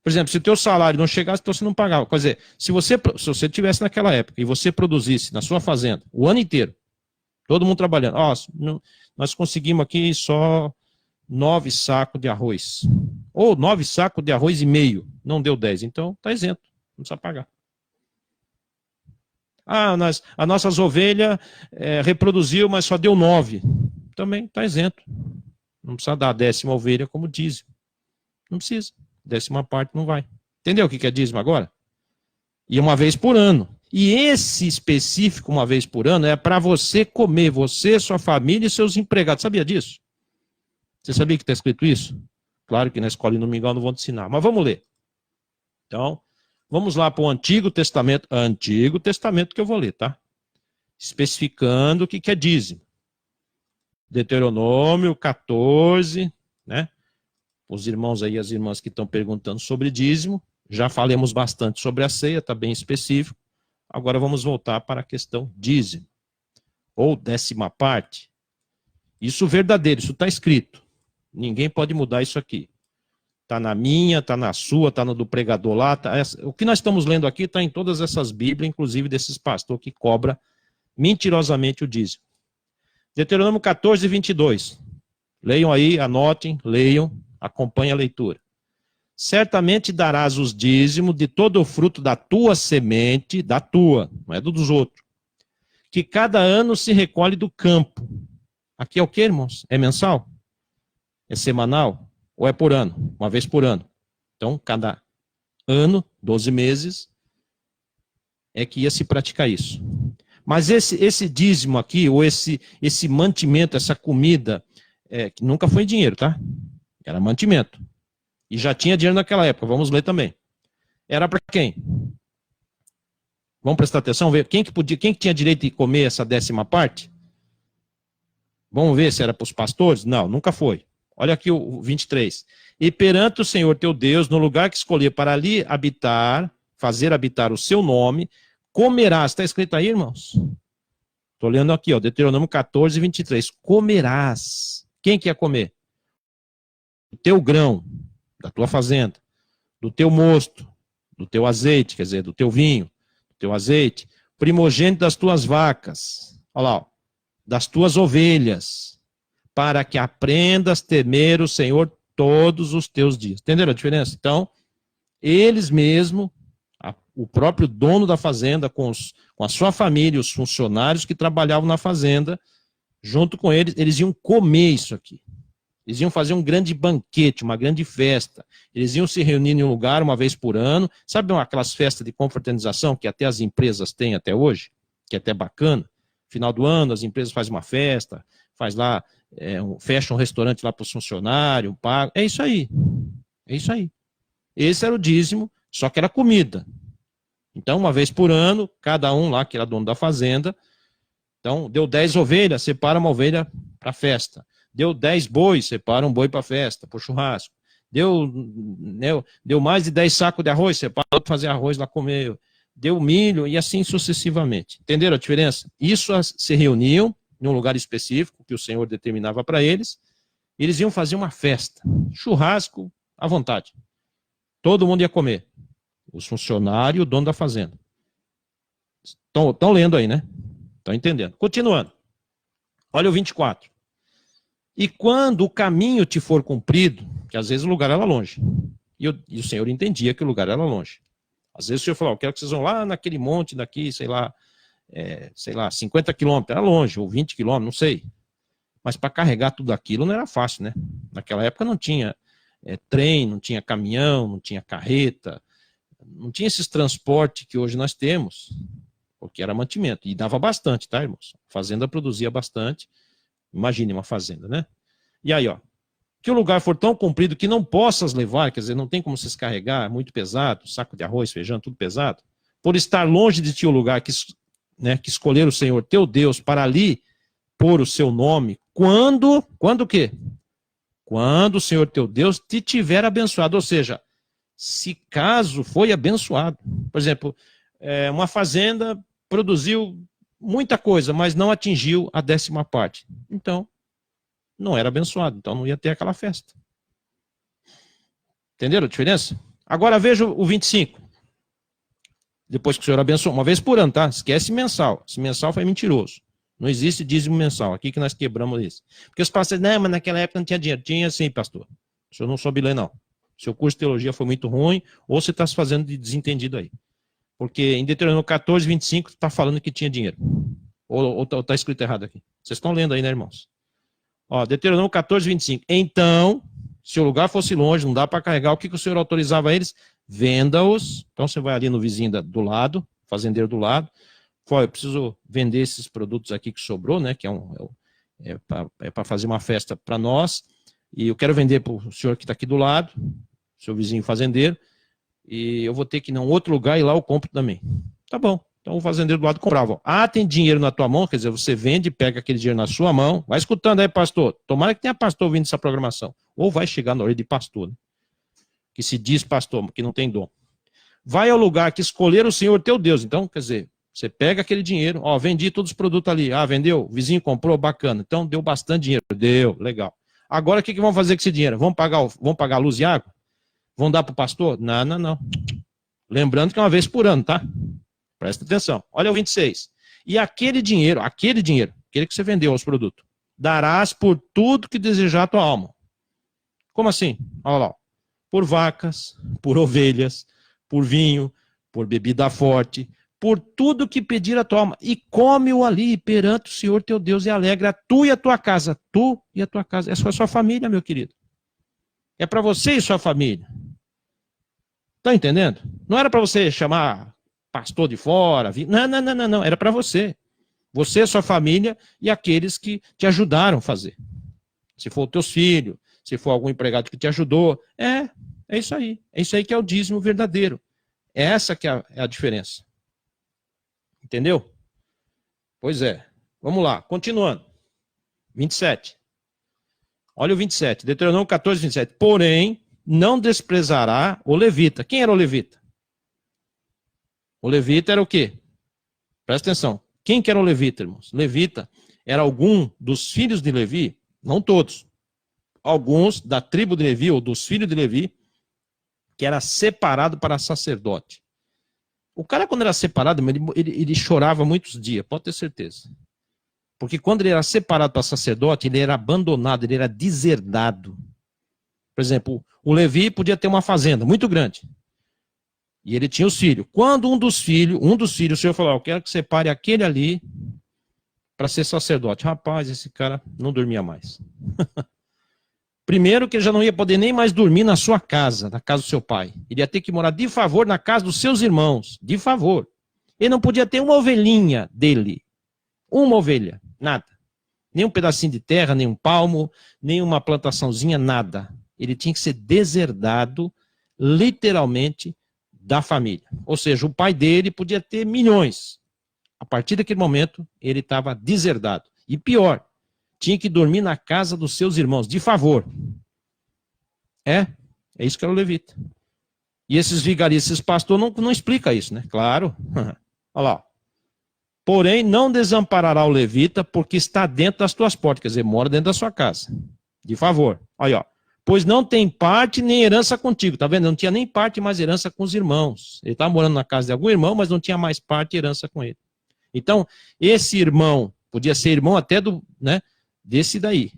Por exemplo, se o teu salário não chegasse, então você não pagava. Quer dizer, se você tivesse naquela época e você produzisse na sua fazenda o ano inteiro, todo mundo trabalhando, ó, nós conseguimos aqui só 9 sacos de arroz. Ou 9 sacos de arroz e meio. Não deu 10. Então está isento. Não precisa pagar. As nossas ovelhas reproduziu, mas só deu 9. Também está isento. Não precisa dar a 10ª ovelha como dízimo. Não precisa. 10ª parte não vai. Entendeu o que é dízimo agora? E uma vez por ano. E esse específico, uma vez por ano, é para você comer, você, sua família e seus empregados. Sabia disso? Você sabia que está escrito isso? Claro que na escola e no Mingau não vão te ensinar, mas vamos ler. Então, vamos lá para o Antigo Testamento que eu vou ler, tá? Especificando o que é dízimo. Deuteronômio 14, né? Os irmãos aí, as irmãs que estão perguntando sobre dízimo, já falamos bastante sobre a ceia, está bem específico. Agora vamos voltar para a questão dízimo, ou 10ª parte. Isso verdadeiro, isso está escrito. Ninguém pode mudar isso aqui. Está na minha, está na sua, está no do pregador lá. O que nós estamos lendo aqui está em todas essas Bíblias, inclusive desses pastores que cobra mentirosamente o dízimo. Deuteronômio 14, 22. Leiam aí, anotem, leiam, acompanhem a leitura. Certamente darás os dízimos de todo o fruto da tua semente, da tua, não é dos outros, que cada ano se recolhe do campo. Aqui é o que, irmãos? É mensal? É semanal? Ou é por ano? Uma vez por ano. Então, cada ano, 12 meses, é que ia se praticar isso. Mas esse dízimo aqui, ou esse mantimento, essa comida, que nunca foi dinheiro, tá? Era mantimento. E já tinha dinheiro naquela época, vamos ler também. Era para quem? Vamos prestar atenção, ver quem que tinha direito de comer essa 10ª parte? Vamos ver se era para os pastores? Não, nunca foi. Olha aqui o 23. E perante o Senhor teu Deus, no lugar que escolher para ali habitar, fazer habitar o seu nome, comerás. Está escrito aí, irmãos? Estou lendo aqui, ó, Deuteronômio 14, 23. Comerás. Quem que ia comer? O teu grão, da tua fazenda, do teu mosto, do teu azeite, quer dizer, do teu vinho, do teu azeite, primogênito das tuas vacas, olha lá, ó, das tuas ovelhas, para que aprendas a temer o Senhor todos os teus dias. Entenderam a diferença? Então, eles mesmos, o próprio dono da fazenda, com a sua família, os funcionários que trabalhavam na fazenda, junto com eles, eles iam comer isso aqui. Eles iam fazer um grande banquete, uma grande festa. Eles iam se reunir em um lugar uma vez por ano. Sabe aquelas festas de confraternização que até as empresas têm até hoje? Que é até bacana. Final do ano, as empresas fazem uma festa, faz lá, fecha um restaurante lá para os funcionários, paga. É isso aí. É isso aí. Esse era o dízimo, só que era comida. Então, uma vez por ano, cada um lá, que era dono da fazenda, então, deu 10 ovelhas, separa uma ovelha para a festa. Deu 10 bois, separa um boi para a festa, para o churrasco. Deu mais de 10 sacos de arroz, separa para fazer arroz lá comer. Deu milho e assim sucessivamente. Entenderam a diferença? Isso se reuniam em um lugar específico que o Senhor determinava para eles. E eles iam fazer uma festa. Churrasco à vontade. Todo mundo ia comer. Os funcionários e o dono da fazenda. Estão lendo aí, né? Estão entendendo. Continuando. Olha o 24. E quando o caminho te for cumprido, que às vezes o lugar era longe, e o Senhor entendia que o lugar era longe. Às vezes o Senhor falou, eu quero que vocês vão lá naquele monte daqui, sei lá, 50 quilômetros, era longe, ou 20 quilômetros, não sei. Mas para carregar tudo aquilo não era fácil, né? Naquela época não tinha trem, não tinha caminhão, não tinha carreta, não tinha esses transportes que hoje nós temos, porque era mantimento. E dava bastante, tá, irmãos? A fazenda produzia bastante. Imagine uma fazenda, né? E aí, ó, que o lugar for tão comprido que não possas levar, quer dizer, não tem como se descarregar, é muito pesado, saco de arroz, feijão, tudo pesado, por estar longe de ti o lugar que escolher o Senhor teu Deus para ali pôr o seu nome, quando o quê? Quando o Senhor teu Deus te tiver abençoado, ou seja, se caso foi abençoado. Por exemplo, uma fazenda produziu muita coisa, mas não atingiu a 10ª parte. Então, não era abençoado, então não ia ter aquela festa. Entenderam a diferença? Agora veja o 25. Depois que o Senhor abençoou, uma vez por ano, tá? Esquece mensal. Esse mensal foi mentiroso. Não existe dízimo mensal. Aqui que nós quebramos isso. Porque os pastores, não, mas naquela época não tinha dinheiro. Tinha sim, pastor. O senhor não soube ler, não. Seu curso de teologia foi muito ruim, ou você está se fazendo de desentendido aí. Porque em Deuteronômio 14, 25, está falando que tinha dinheiro. Ou está escrito errado aqui. Vocês estão lendo aí, né, irmãos? Ó, Deuteronômio 14, 25. Então, se o lugar fosse longe, não dá para carregar, o que o Senhor autorizava a eles? Venda-os. Então você vai ali no vizinho do lado, fazendeiro do lado. Fala, eu preciso vender esses produtos aqui que sobrou, né? Que é para fazer uma festa para nós. E eu quero vender para o senhor que está aqui do lado, seu vizinho fazendeiro. E eu vou ter que ir em um outro lugar e lá eu compro também. Tá bom. Então o fazendeiro do lado comprava. Ah, tem dinheiro na tua mão, quer dizer, você vende, pega aquele dinheiro na sua mão. Vai escutando aí, pastor. Tomara que tenha pastor ouvindo essa programação. Ou vai chegar na hora de pastor, né? Que se diz pastor, que não tem dom. Vai ao lugar que escolher o Senhor teu Deus. Então, quer dizer, você pega aquele dinheiro, ó, vendi todos os produtos ali. Ah, vendeu? O vizinho comprou, bacana. Então deu bastante dinheiro. Deu, legal. Agora o que vão fazer com esse dinheiro? Vão pagar luz e água? Vão dar para o pastor? Não, não, não. Lembrando que é uma vez por ano, tá? Presta atenção. Olha o 26. E aquele dinheiro, aquele que você vendeu aos produtos, darás por tudo que desejar a tua alma. Como assim? Olha lá. Por vacas, por ovelhas, por vinho, por bebida forte, por tudo que pedir a tua alma. E come-o ali perante o Senhor teu Deus e alegra tu e a tua casa. Tu e a tua casa. É só a sua família, meu querido. É para você e sua família. Está entendendo? Não era para você chamar pastor de fora. Não, não, não, não, não. Era para você. Você, sua família e aqueles que te ajudaram a fazer. Se for os teus filhos, se for algum empregado que te ajudou. É isso aí. É isso aí que é o dízimo verdadeiro. É essa que é a diferença. Entendeu? Pois é. Vamos lá, continuando. 27. Olha o 27. Deuteronômio 14, 27. Porém, não desprezará o levita. Quem era o levita? O levita era o quê? Presta atenção. Quem que era o levita, irmãos? Levita era algum dos filhos de Levi, não todos. Alguns da tribo de Levi ou dos filhos de Levi, que era separado para sacerdote. O cara, quando era separado, ele chorava muitos dias, pode ter certeza. Porque quando ele era separado para sacerdote, ele era abandonado, ele era deserdado. Por exemplo, o Levi podia ter uma fazenda muito grande. E ele tinha os filhos. Quando um dos filhos, o Senhor falou, eu quero que separe aquele ali para ser sacerdote. Rapaz, esse cara não dormia mais. Primeiro que ele já não ia poder nem mais dormir na sua casa, na casa do seu pai. Ele ia ter que morar de favor na casa dos seus irmãos, de favor. Ele não podia ter uma ovelhinha dele. Uma ovelha, nada. Nem um pedacinho de terra, nem um palmo, nem uma plantaçãozinha, nada. Ele tinha que ser deserdado, literalmente, da família. Ou seja, o pai dele podia ter milhões. A partir daquele momento, ele estava deserdado. E pior, tinha que dormir na casa dos seus irmãos, de favor. É isso que era o levita. E esses vigaristas, esses pastores, não explica isso, né? Claro. Olha lá. Porém, não desamparará o levita, porque está dentro das tuas portas, quer dizer, mora dentro da sua casa. De favor. Olha, ó. Pois não tem parte nem herança contigo. Tá vendo? Não tinha nem parte mais herança com os irmãos. Ele estava morando na casa de algum irmão, mas não tinha mais parte e herança com ele. Então, esse irmão, podia ser irmão até desse daí.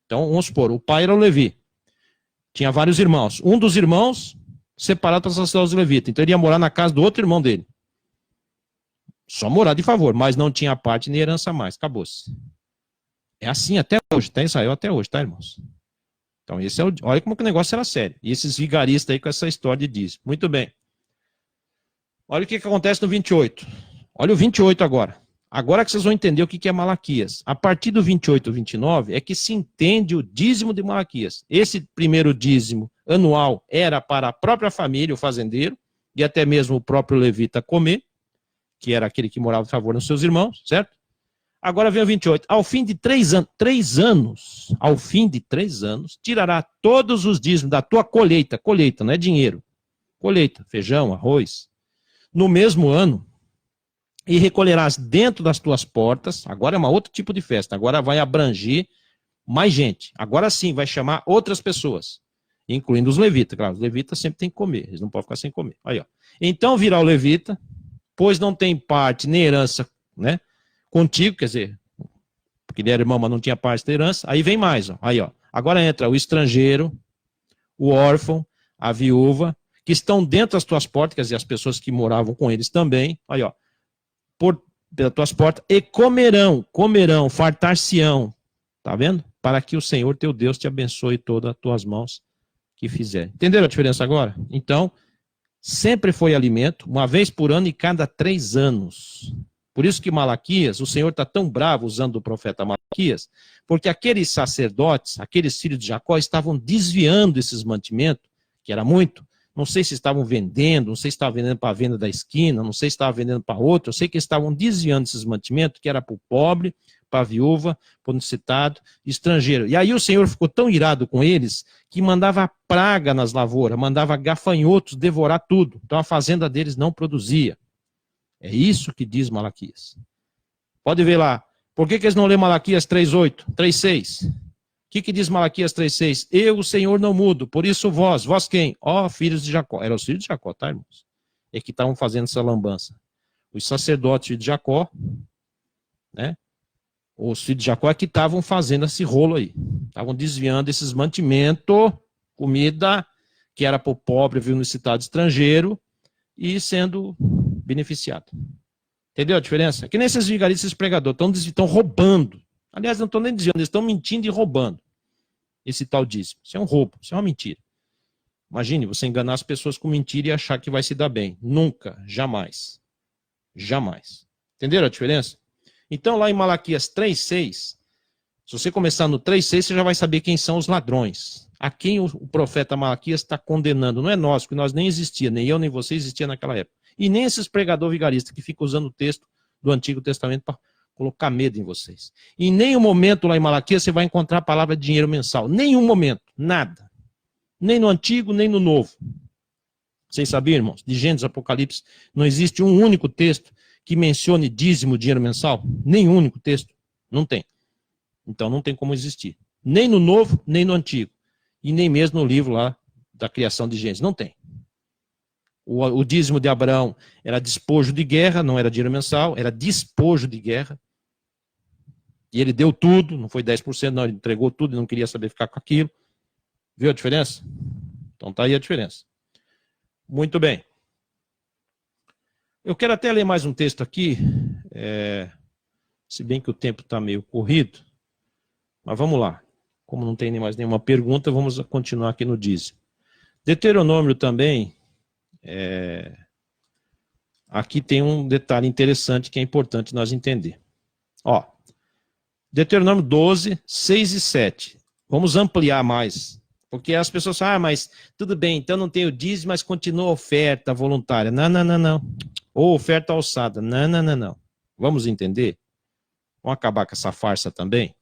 Então, vamos supor, o pai era o Levi. Tinha vários irmãos. Um dos irmãos, separado para sacerdote os levitas. Então, ele ia morar na casa do outro irmão dele. Só morar de favor, mas não tinha parte nem herança mais. Acabou-se. É assim até hoje, tá? Israel até hoje, tá, irmãos? Então, olha como que o negócio era sério. E esses vigaristas aí com essa história de dízimo. Muito bem. Olha o que acontece no 28. Olha o 28 agora. Agora que vocês vão entender o que é Malaquias. A partir do 28 e 29 é que se entende o dízimo de Malaquias. Esse primeiro dízimo anual era para a própria família, o fazendeiro, e até mesmo o próprio levita comer, que era aquele que morava a favor dos seus irmãos, certo? Agora vem o 28. Ao fim de 3 anos, ao fim de 3 anos, tirará todos os dízimos da tua colheita, não é dinheiro, colheita, feijão, arroz, no mesmo ano, e recolherás dentro das tuas portas. Agora é um outro tipo de festa, agora vai abranger mais gente, agora sim vai chamar outras pessoas. incluindo os levitas. Claro, os levitas sempre têm que comer, eles não podem ficar sem comer. Aí, ó. Então virá o levita, pois não tem parte nem herança, né, contigo, quer dizer, porque ele era irmão, mas não tinha parte da herança. Aí vem mais, ó. Aí, ó. Agora entra o estrangeiro, o órfão, a viúva, que estão dentro das tuas portas, quer dizer, as pessoas que moravam com eles também. Aí, ó. Pelas tuas portas, e comerão, fartar-se-ão. Tá vendo? Para que o Senhor teu Deus te abençoe todas as tuas mãos que fizer. Entenderam a diferença agora? Então, sempre foi alimento, uma vez por ano e cada 3 anos. Por isso que Malaquias, o Senhor está tão bravo usando o profeta Malaquias, porque aqueles sacerdotes, aqueles filhos de Jacó, estavam desviando esses mantimentos, que era muito. Não sei se estavam vendendo, não sei se estavam vendendo para a venda da esquina, não sei se estavam vendendo para outro, eu sei que estavam desviando esses mantimentos, que era para o pobre, para a viúva, para o necessitado, estrangeiro. E aí o Senhor ficou tão irado com eles, que mandava praga nas lavouras, mandava gafanhotos devorar tudo. Então a fazenda deles não produzia. É isso que diz Malaquias. Pode ver lá. Por que eles não lêem Malaquias 3:8, 3:6? O que diz Malaquias 3:6? Eu, o Senhor, não mudo, por isso vós quem? Ó, filhos de Jacó. Eram os filhos de Jacó, tá, irmãos? É que estavam fazendo essa lambança. Os sacerdotes de Jacó, né? Os filhos de Jacó é que estavam fazendo esse rolo aí. Estavam desviando esses mantimentos, comida, que era para o pobre, viu, necessitado estrangeiro, e sendo beneficiado. Entendeu a diferença? Que nem esses vigaristas, esses pregadores, estão roubando. Aliás, não estão nem desviando, eles estão mentindo e roubando. Esse tal dízimo. Isso é um roubo, isso é uma mentira. Imagine você enganar as pessoas com mentira e achar que vai se dar bem. Nunca, jamais. Jamais. Entenderam a diferença? Então, lá em Malaquias 3:6, se você começar no 3:6, você já vai saber quem são os ladrões. A quem o profeta Malaquias está condenando. Não é nós, porque nós nem existia, nem eu, nem você existia naquela época. E nem esses pregadores vigaristas que ficam usando o texto do Antigo Testamento para colocar medo em vocês. Em nenhum momento lá em Malaquias você vai encontrar a palavra dinheiro mensal. Nenhum momento. Nada. Nem no Antigo, nem no Novo. Vocês sabiam, irmãos? De Gênesis, Apocalipse, não existe um único texto que mencione dízimo, dinheiro mensal. Nenhum único texto. Não tem. Então não tem como existir. Nem no Novo, nem no Antigo. E nem mesmo no livro lá da criação de Gênesis. Não tem. O dízimo de Abraão era despojo de guerra, não era dinheiro mensal, era despojo de guerra. E ele deu tudo, não foi 10%, não, ele entregou tudo e não queria saber ficar com aquilo. Viu a diferença? Então tá aí a diferença. Muito bem. Eu quero até ler mais um texto aqui, se bem que o tempo está meio corrido, mas vamos lá. Como não tem nem mais nenhuma pergunta, vamos continuar aqui no dízimo. Deuteronômio também, aqui tem um detalhe interessante que é importante nós entender. Ó, Deuteronômio 12, 6 e 7. Vamos ampliar mais. Porque as pessoas falam, mas tudo bem, então não tem o dízimo, mas continua a oferta voluntária. Não. Ou oferta alçada. Não. Vamos entender? Vamos acabar com essa farsa também?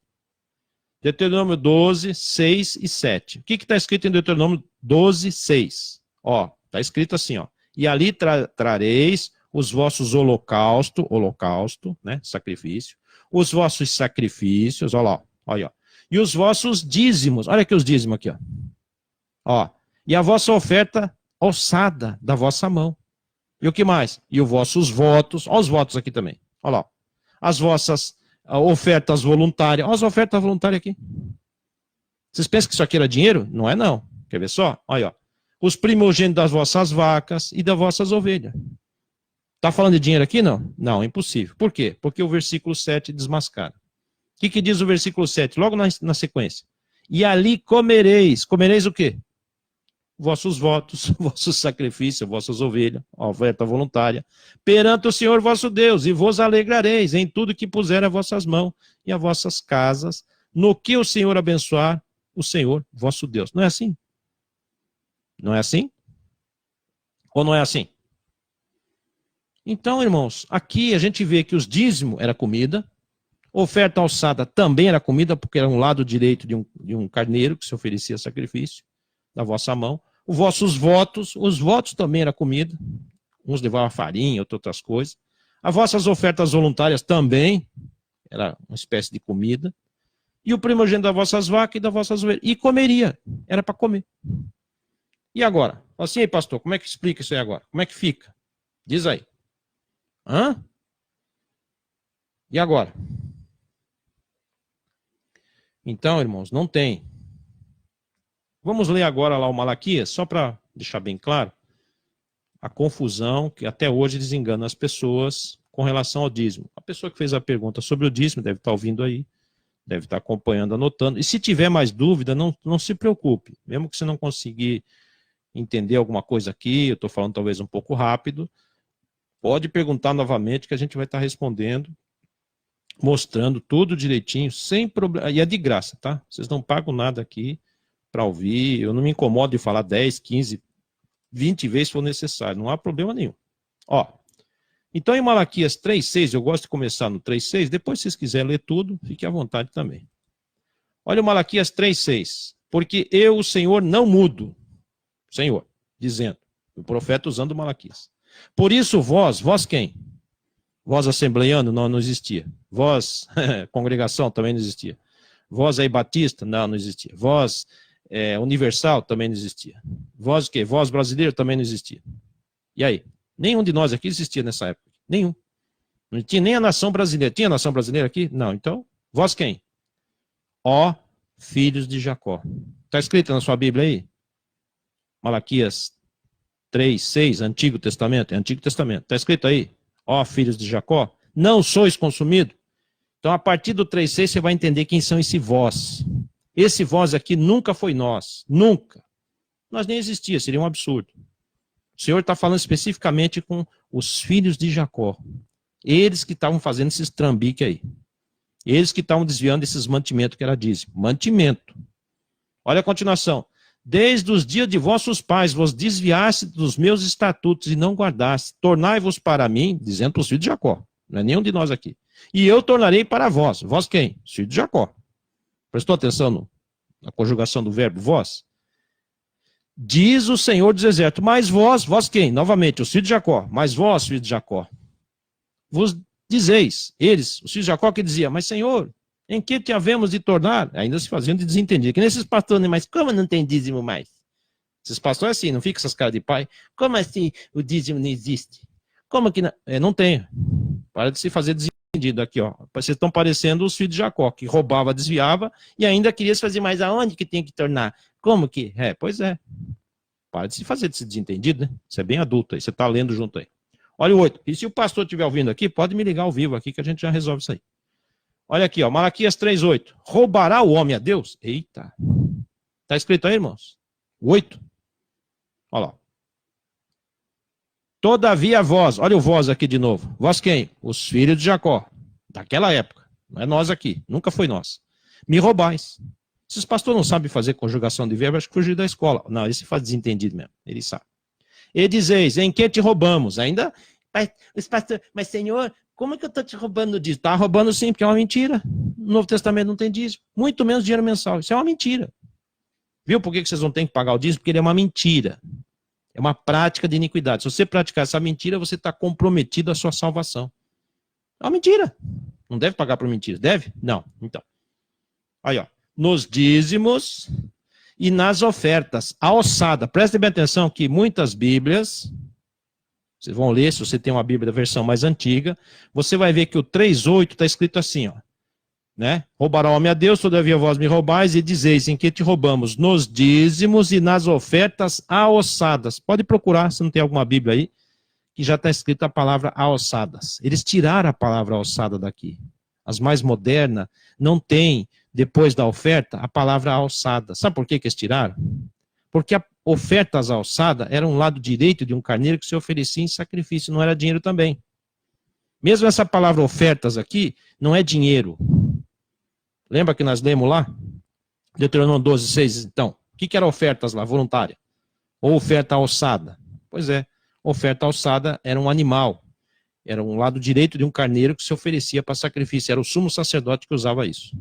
Deuteronômio 12, 6 e 7. O que está escrito em Deuteronômio 12, 6? Ó, está escrito assim, ó. E ali trareis os vossos holocausto, né, sacrifício, os vossos sacrifícios, olha lá, olha, ó. E os vossos dízimos, olha aqui os dízimos aqui, ó. E a vossa oferta alçada da vossa mão. E o que mais? E os vossos votos, olha os votos aqui também, olha lá. As vossas ofertas voluntárias, olha as ofertas voluntárias aqui. Vocês pensam que isso aqui era dinheiro? Não é não. Quer ver só? Olha, ó. Os primogênitos das vossas vacas e das vossas ovelhas. Está falando de dinheiro aqui? Não. Não, é impossível. Por quê? Porque o versículo 7 desmascara. O que diz o versículo 7? Logo na sequência. E ali comereis. Comereis o quê? Vossos votos, vossos sacrifícios, vossas ovelhas, a oferta voluntária, perante o Senhor vosso Deus, e vos alegrareis em tudo que puser as vossas mãos e as vossas casas, no que o Senhor abençoar, o Senhor vosso Deus. Não é assim? Não é assim? Ou não é assim? Então, irmãos, aqui a gente vê que os dízimos era comida, oferta alçada também era comida, porque era um lado direito de um carneiro que se oferecia sacrifício da vossa mão. Os vossos votos, os votos também era comida, uns levavam farinha, outras coisas. As vossas ofertas voluntárias também era uma espécie de comida. e o primogênito das vossas vacas e das vossas ovelhas. E comeria. Era para comer. E agora? Assim, aí, pastor, como é que explica isso aí agora? Como é que fica? Diz aí. Hã? E agora? Então, irmãos, não tem. Vamos ler agora lá o Malaquias, só para deixar bem claro a confusão que até hoje desengana as pessoas com relação ao dízimo. A pessoa que fez a pergunta sobre o dízimo deve estar ouvindo aí, deve estar acompanhando, anotando. E se tiver mais dúvida, não se preocupe. Mesmo que você não conseguir entender alguma coisa aqui, eu estou falando talvez um pouco rápido, pode perguntar novamente que a gente vai estar respondendo, mostrando tudo direitinho, sem problema. E é de graça, tá? Vocês não pagam nada aqui para ouvir. Eu não me incomodo de falar 10, 15, 20 vezes se for necessário. Não há problema nenhum. Ó, então em Malaquias 3,6, eu gosto de começar no 3,6, depois se vocês quiserem ler tudo, fique à vontade também. Olha o Malaquias 3,6. Porque eu, o Senhor, não mudo. Senhor, dizendo. O profeta usando Malaquias. Por isso vós quem? Vós assembleiano? Não existia. Vós congregação? Também não existia. Vós aí batista? Não existia. Vós universal? Também não existia. Vós o quê? Vós brasileiro? Também não existia. E aí? Nenhum de nós aqui existia nessa época. Nenhum. Não tinha nem a nação brasileira. Tinha a nação brasileira aqui? Não. Então, vós quem? Ó filhos de Jacó. Está escrito na sua Bíblia aí? Malaquias 3,6, Antigo Testamento. É Antigo Testamento. Está escrito aí? Ó filhos de Jacó. Não sois consumidos. Então, a partir do 3,6, você vai entender quem são esse vós. Esse vós aqui nunca foi nós. Nunca. Nós nem existia, seria um absurdo. O Senhor está falando especificamente com os filhos de Jacó. Eles que estavam fazendo esses trambique aí. Eles que estavam desviando esses mantimentos que era dízimo. Mantimento. Olha a continuação. Desde os dias de vossos pais vos desviaste dos meus estatutos e não guardaste. Tornai-vos para mim, dizendo para os filhos de Jacó. Não é nenhum de nós aqui. E eu tornarei para vós. Vós quem? Os filhos de Jacó. Prestou atenção na conjugação do verbo vós? Diz o Senhor dos Exércitos. Mas vós quem? Novamente, os filhos de Jacó. Mas vós, filhos de Jacó, vos dizeis, eles, os filhos de Jacó que diziam, mas Senhor, em que te havemos de tornar? Ainda se faziam de desentendido. Que nesses pastores, mas como não tem dízimo mais? Esses pastores assim, não fica essas caras de pai. Como assim o dízimo não existe? Como que não? Não tem. Para de se fazer desentendido aqui, ó. Vocês estão parecendo os filhos de Jacó, que roubava, desviava e ainda queria se fazer mais aonde que tem que tornar? Como que? Pois é. Para de se fazer desse desentendido, né? Você é bem adulto aí, você está lendo junto aí. Olha o 8. E se o pastor estiver ouvindo aqui, pode me ligar ao vivo aqui que a gente já resolve isso aí. Olha aqui, ó, Malaquias 3,8. Roubará o homem a Deus? Eita. Está escrito aí, irmãos? 8. Olha lá. Todavia vós, olha o vós aqui de novo. Vós quem? Os filhos de Jacó. Daquela época. Não é nós aqui. Nunca foi nós. Me roubais. Esses pastores não sabem fazer conjugação de verbo, acho que fugir da escola. Não, esse faz desentendido mesmo. Ele sabe. E dizeis, em que te roubamos? Ainda, os pastores, mas Senhor, como é que eu estou te roubando dízimo? Está roubando sim, porque é uma mentira. No Novo Testamento não tem dízimo. Muito menos dinheiro mensal. Isso é uma mentira. Viu por que vocês não têm que pagar o dízimo? Porque ele é uma mentira. É uma prática de iniquidade. Se você praticar essa mentira, você está comprometido à sua salvação. É uma mentira. Não deve pagar por mentira. Deve? Não. Então. Aí, ó. Nos dízimos e nas ofertas. A ossada. Prestem bem atenção que muitas Bíblias, vocês vão ler, se você tem uma Bíblia da versão mais antiga, você vai ver que o 3,8 está escrito assim, ó. Né? Roubará o homem a Deus, todavia vós me roubais e dizeis em que te roubamos? Nos dízimos e nas ofertas aossadas. Pode procurar, se não tem alguma Bíblia aí, que já está escrita a palavra aossadas. Eles tiraram a palavra aossada daqui. As mais modernas não tem, depois da oferta, a palavra alçada. Sabe por que eles tiraram? Porque a oferta alçada era um lado direito de um carneiro que se oferecia em sacrifício, não era dinheiro também. Mesmo essa palavra ofertas aqui, não é dinheiro. Lembra que nós lemos lá? Deuteronômio 12,6, então. O que era ofertas lá, voluntária? Ou oferta alçada? Pois é, oferta alçada era um animal. Era um lado direito de um carneiro que se oferecia para sacrifício. Era o sumo sacerdote que usava isso.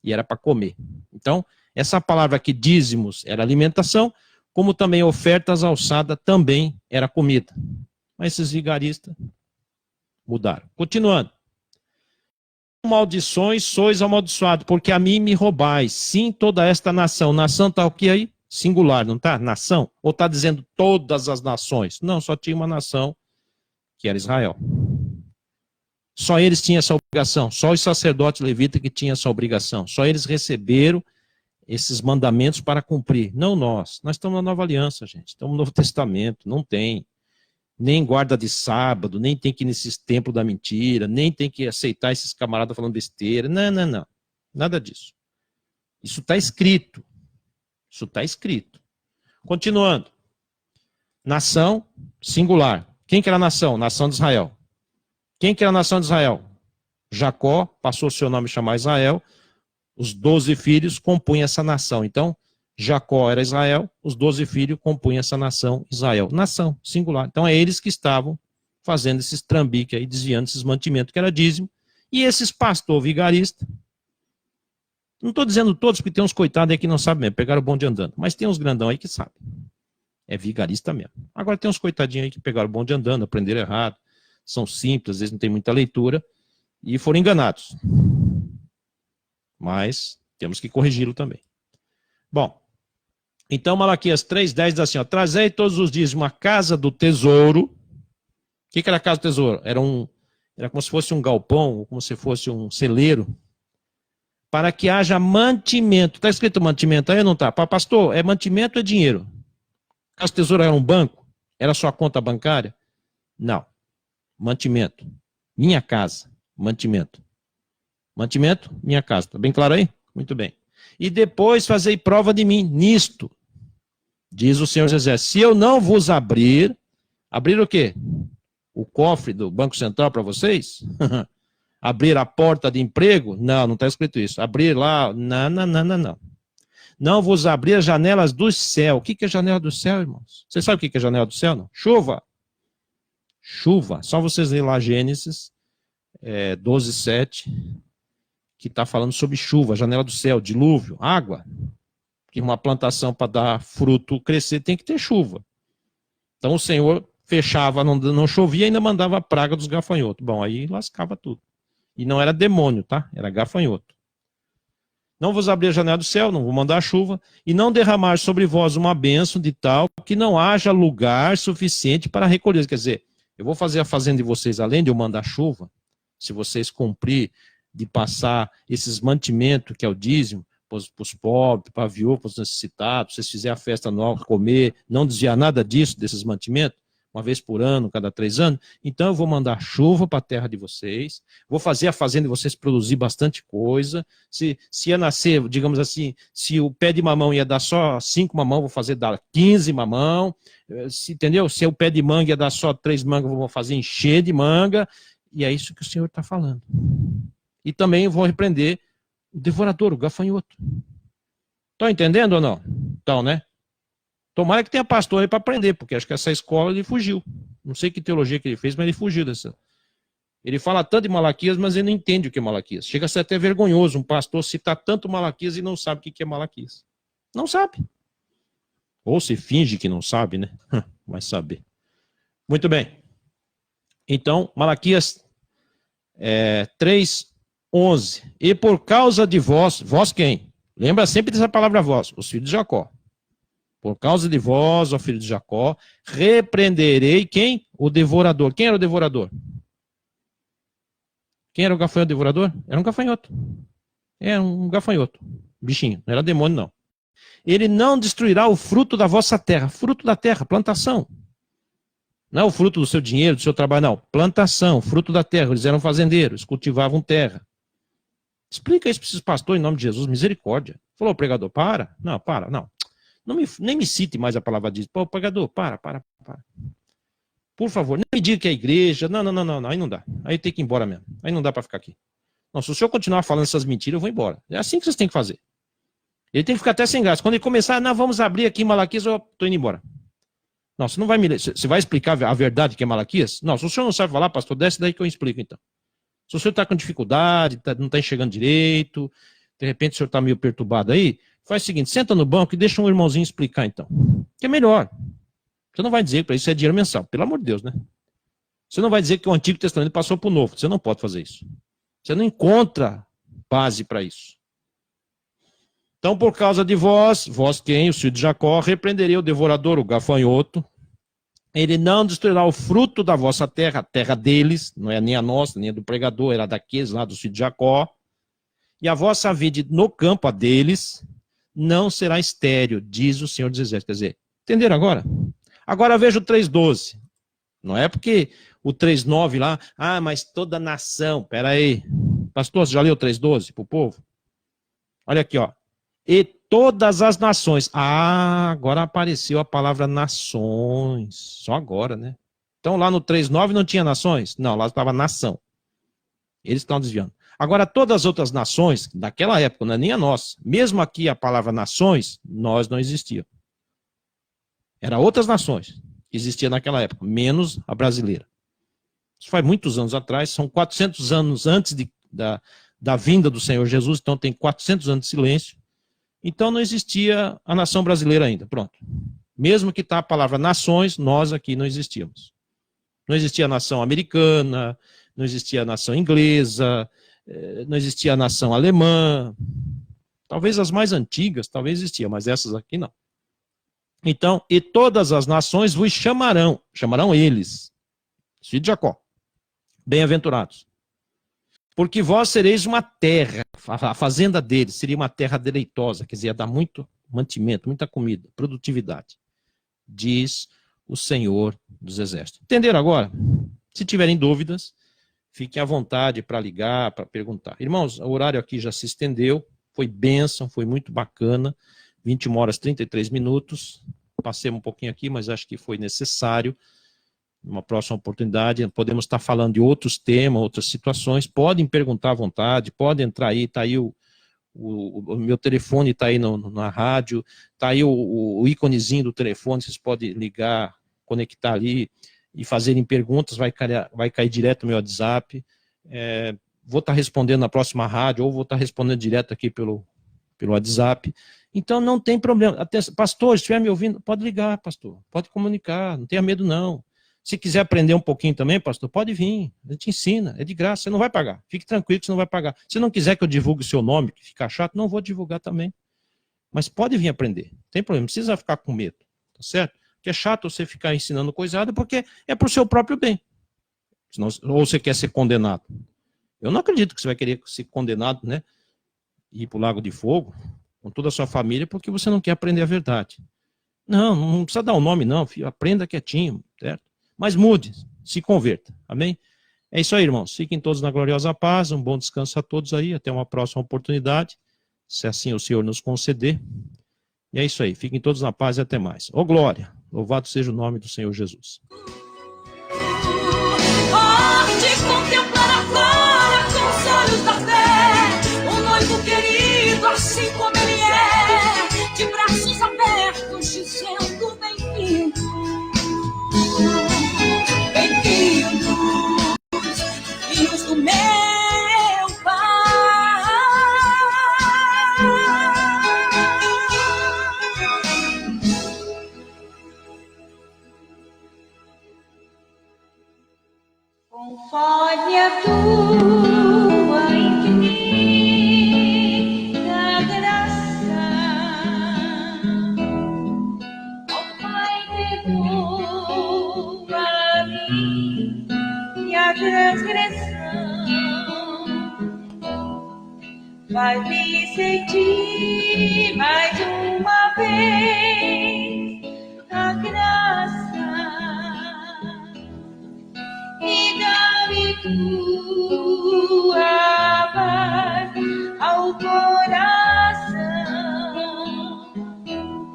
E era para comer. Então, essa palavra aqui, dízimos, era alimentação, como também ofertas alçada também era comida. Mas esses vigaristas mudaram. Continuando. maldições sois amaldiçoados, porque a mim me roubais. Sim, toda esta nação. Nação está o que aí? Singular, não está? Nação? Ou está dizendo todas as nações? Não, só tinha uma nação, que era Israel. Só eles tinham essa obrigação. Só os sacerdotes levitas que tinham essa obrigação. Só eles receberam esses mandamentos para cumprir. Não nós. Nós estamos na nova aliança, gente. Estamos no Novo Testamento. Não tem. Nem guarda de sábado, nem tem que ir nesses templos da mentira, nem tem que aceitar esses camaradas falando besteira. Não, não, não. Nada disso. Isso está escrito. Isso está escrito. Continuando. Nação singular. Quem que era a nação? Nação de Israel. Quem que era a nação de Israel? Jacó passou o seu nome a chamar Israel. Os 12 filhos compunham essa nação. Então, Jacó era Israel, os 12 filhos compunham essa nação Israel. Nação, singular. Então é eles que estavam fazendo esses trambiques aí, desviando esses mantimentos que era dízimo. E esses pastor vigaristas, não estou dizendo todos, porque tem uns coitados aí que não sabem mesmo, pegaram o bonde andando. Mas tem uns grandão aí que sabem. É vigarista mesmo. Agora tem uns coitadinhos aí que pegaram o bonde andando, aprenderam errado, são simples, às vezes não tem muita leitura, e foram enganados. Mas temos que corrigi-lo também. Bom, então Malaquias 3,10 diz assim, ó, trazei todos os dias uma casa do tesouro. O que era a casa do tesouro? Era como se fosse um galpão, como se fosse um celeiro, para que haja mantimento. Está escrito mantimento aí ou não está? Pastor, é mantimento ou é dinheiro? A casa do tesouro era um banco? Era sua conta bancária? Não. Mantimento. Minha casa. Mantimento. Mantimento, minha casa. Está bem claro aí? Muito bem. E depois fazei prova de mim nisto, diz o Senhor José, se eu não vos abrir o quê? O cofre do Banco Central para vocês? Abrir a porta de emprego? Não, não está escrito isso. Abrir lá, não, não, não, não, não. Não vos abrir as janelas do céu. O que é janela do céu, irmãos? Você sabe o que é janela do céu, não? Chuva. Chuva. Só vocês lerem lá Gênesis 12:7, que está falando sobre chuva, janela do céu, dilúvio, água. Que uma plantação para dar fruto, crescer, tem que ter chuva. Então o Senhor fechava, não chovia, ainda mandava a praga dos gafanhotos. Bom, aí lascava tudo. E não era demônio, tá? Era gafanhoto. Não vos abrir a janela do céu, não vou mandar a chuva, e não derramar sobre vós uma bênção de tal que não haja lugar suficiente para recolher. Quer dizer, eu vou fazer a fazenda de vocês, além de eu mandar chuva, se vocês cumprir de passar esses mantimentos, que é o dízimo, para os pobres, para a viúva, para os necessitados, vocês fizerem a festa anual, comer, não desviar nada disso, desses mantimentos, uma vez por ano, cada 3 anos, então eu vou mandar chuva para a terra de vocês, vou fazer a fazenda de vocês produzir bastante coisa, se ia nascer, digamos assim, se o pé de mamão ia dar só 5 mamão, vou fazer dar 15 mamão, entendeu? Se o pé de manga ia dar só 3 mangas, vou fazer encher de manga, e é isso que o Senhor está falando. E também vou repreender o devorador, o gafanhoto. Estão entendendo ou não? Então, né? Tomara que tenha pastor aí para aprender, porque acho que essa escola ele fugiu. Não sei que teologia que ele fez, mas ele fugiu dessa. Ele fala tanto de Malaquias, mas ele não entende o que é Malaquias. Chega a ser até vergonhoso um pastor citar tanto Malaquias e não sabe o que é Malaquias. Não sabe. Ou se finge que não sabe, né? Vai saber. Muito bem. Então, Malaquias 3:11. E por causa de vós quem? Lembra sempre dessa palavra vós, os filhos de Jacó. Por causa de vós, ó filho de Jacó, repreenderei quem? O devorador. Quem era o devorador? Quem era o gafanhoto devorador? Era um gafanhoto. Era um gafanhoto. Bichinho. Não era demônio, não. Ele não destruirá o fruto da vossa terra. Fruto da terra, plantação. Não é o fruto do seu dinheiro, do seu trabalho, não. Plantação, fruto da terra. Eles eram fazendeiros, cultivavam terra. Explica isso para esses pastores em nome de Jesus, misericórdia. Falou, pregador, para. Não, para, não. Nem me cite mais a palavra disso. Pô, pregador, para. Por favor, nem me diga que é igreja. Não, aí não dá. Aí tem que ir embora mesmo. Aí não dá para ficar aqui. Não, se o senhor continuar falando essas mentiras, eu vou embora. É assim que vocês têm que fazer. Ele tem que ficar até sem graça. Quando ele começar, não, vamos abrir aqui Malaquias, eu tô indo embora. Não, você não vai você vai explicar a verdade que é Malaquias? Não, se o senhor não sabe falar, pastor, desce daí que eu explico então. Se o senhor está com dificuldade, não está enxergando direito, de repente o senhor está meio perturbado aí, faz o seguinte, senta no banco e deixa um irmãozinho explicar então. Que é melhor. Você não vai dizer que para isso é dinheiro mensal, pelo amor de Deus, né? Você não vai dizer que o Antigo Testamento passou para o Novo, você não pode fazer isso. Você não encontra base para isso. Então, por causa de vós quem? O filho de Jacó, repreenderei o devorador, o gafanhoto. Ele não destruirá o fruto da vossa terra, a terra deles, não é nem a nossa, nem a do pregador, era daqueles lá do filho de Jacó. E a vossa vide no campo, a deles, não será estéril, diz o Senhor dos Exércitos. Quer dizer, entenderam agora? Agora veja o 3,12. Não é porque o 3,9 lá, mas toda nação, peraí. Pastor, você já leu o 3,12 para o povo? Olha aqui, ó. E todas as nações. Agora apareceu a palavra nações. Só agora, né? Então lá no 3,9 não tinha nações? Não, lá estava nação. Eles estão desviando. Agora, todas as outras nações, daquela época, não é nem a nossa. Mesmo aqui a palavra nações, nós não existíamos. Era outras nações que existiam naquela época, menos a brasileira. Isso faz muitos anos atrás, são 400 anos antes da vinda do Senhor Jesus, então tem 400 anos de silêncio. Então não existia a nação brasileira ainda, pronto. Mesmo que está a palavra nações, nós aqui não existíamos. Não existia a nação americana, não existia a nação inglesa, não existia a nação alemã. Talvez as mais antigas, talvez existiam, mas essas aqui não. Então, e todas as nações vos chamarão eles, filho de Jacó, bem-aventurados. Porque vós sereis uma terra, a fazenda deles seria uma terra deleitosa, quer dizer, ia dar muito mantimento, muita comida, produtividade, diz o Senhor dos Exércitos. Entenderam agora? Se tiverem dúvidas, fiquem à vontade para ligar, para perguntar. Irmãos, o horário aqui já se estendeu, foi bênção, foi muito bacana, 21 horas e 33 minutos, passei um pouquinho aqui, mas acho que foi necessário. Numa próxima oportunidade, podemos estar falando de outros temas, outras situações, podem perguntar à vontade, podem entrar aí, está aí o meu telefone, está aí na rádio, está aí o íconezinho do telefone, vocês podem ligar, conectar ali e fazerem perguntas, vai cair direto no meu WhatsApp, vou estar respondendo na próxima rádio, ou vou estar respondendo direto aqui pelo WhatsApp. Então não tem problema. Até, pastor, se estiver me ouvindo, pode ligar, pastor, pode comunicar, não tenha medo não. Se quiser aprender um pouquinho também, pastor, pode vir, a gente ensina, é de graça, você não vai pagar, fique tranquilo que você não vai pagar. Se não quiser que eu divulgue o seu nome, que fica chato, não vou divulgar também. Mas pode vir aprender, não tem problema, não precisa ficar com medo, tá certo? Porque é chato você ficar ensinando coisa errada, porque é para o seu próprio bem. Senão, ou você quer ser condenado. Eu não acredito que você vai querer ser condenado, né? Ir para o lago de fogo, com toda a sua família, porque você não quer aprender a verdade. Não precisa dar o nome não, filho, aprenda quietinho, certo? Mas mude, se converta, amém? É isso aí, irmãos. Fiquem todos na gloriosa paz, um bom descanso a todos aí, até uma próxima oportunidade, se assim o Senhor nos conceder. E é isso aí, fiquem todos na paz e até mais. Ô glória, louvado seja o nome do Senhor Jesus. Te contemplar agora com os olhos da fé, o noivo querido, assim como ele é, de braços abertos, dizendo bem-vindo. Filhos do meu Pai. Conforme a tua infinita graça, ó Pai, perdoa a mim e a transgressão, faz-me sentir mais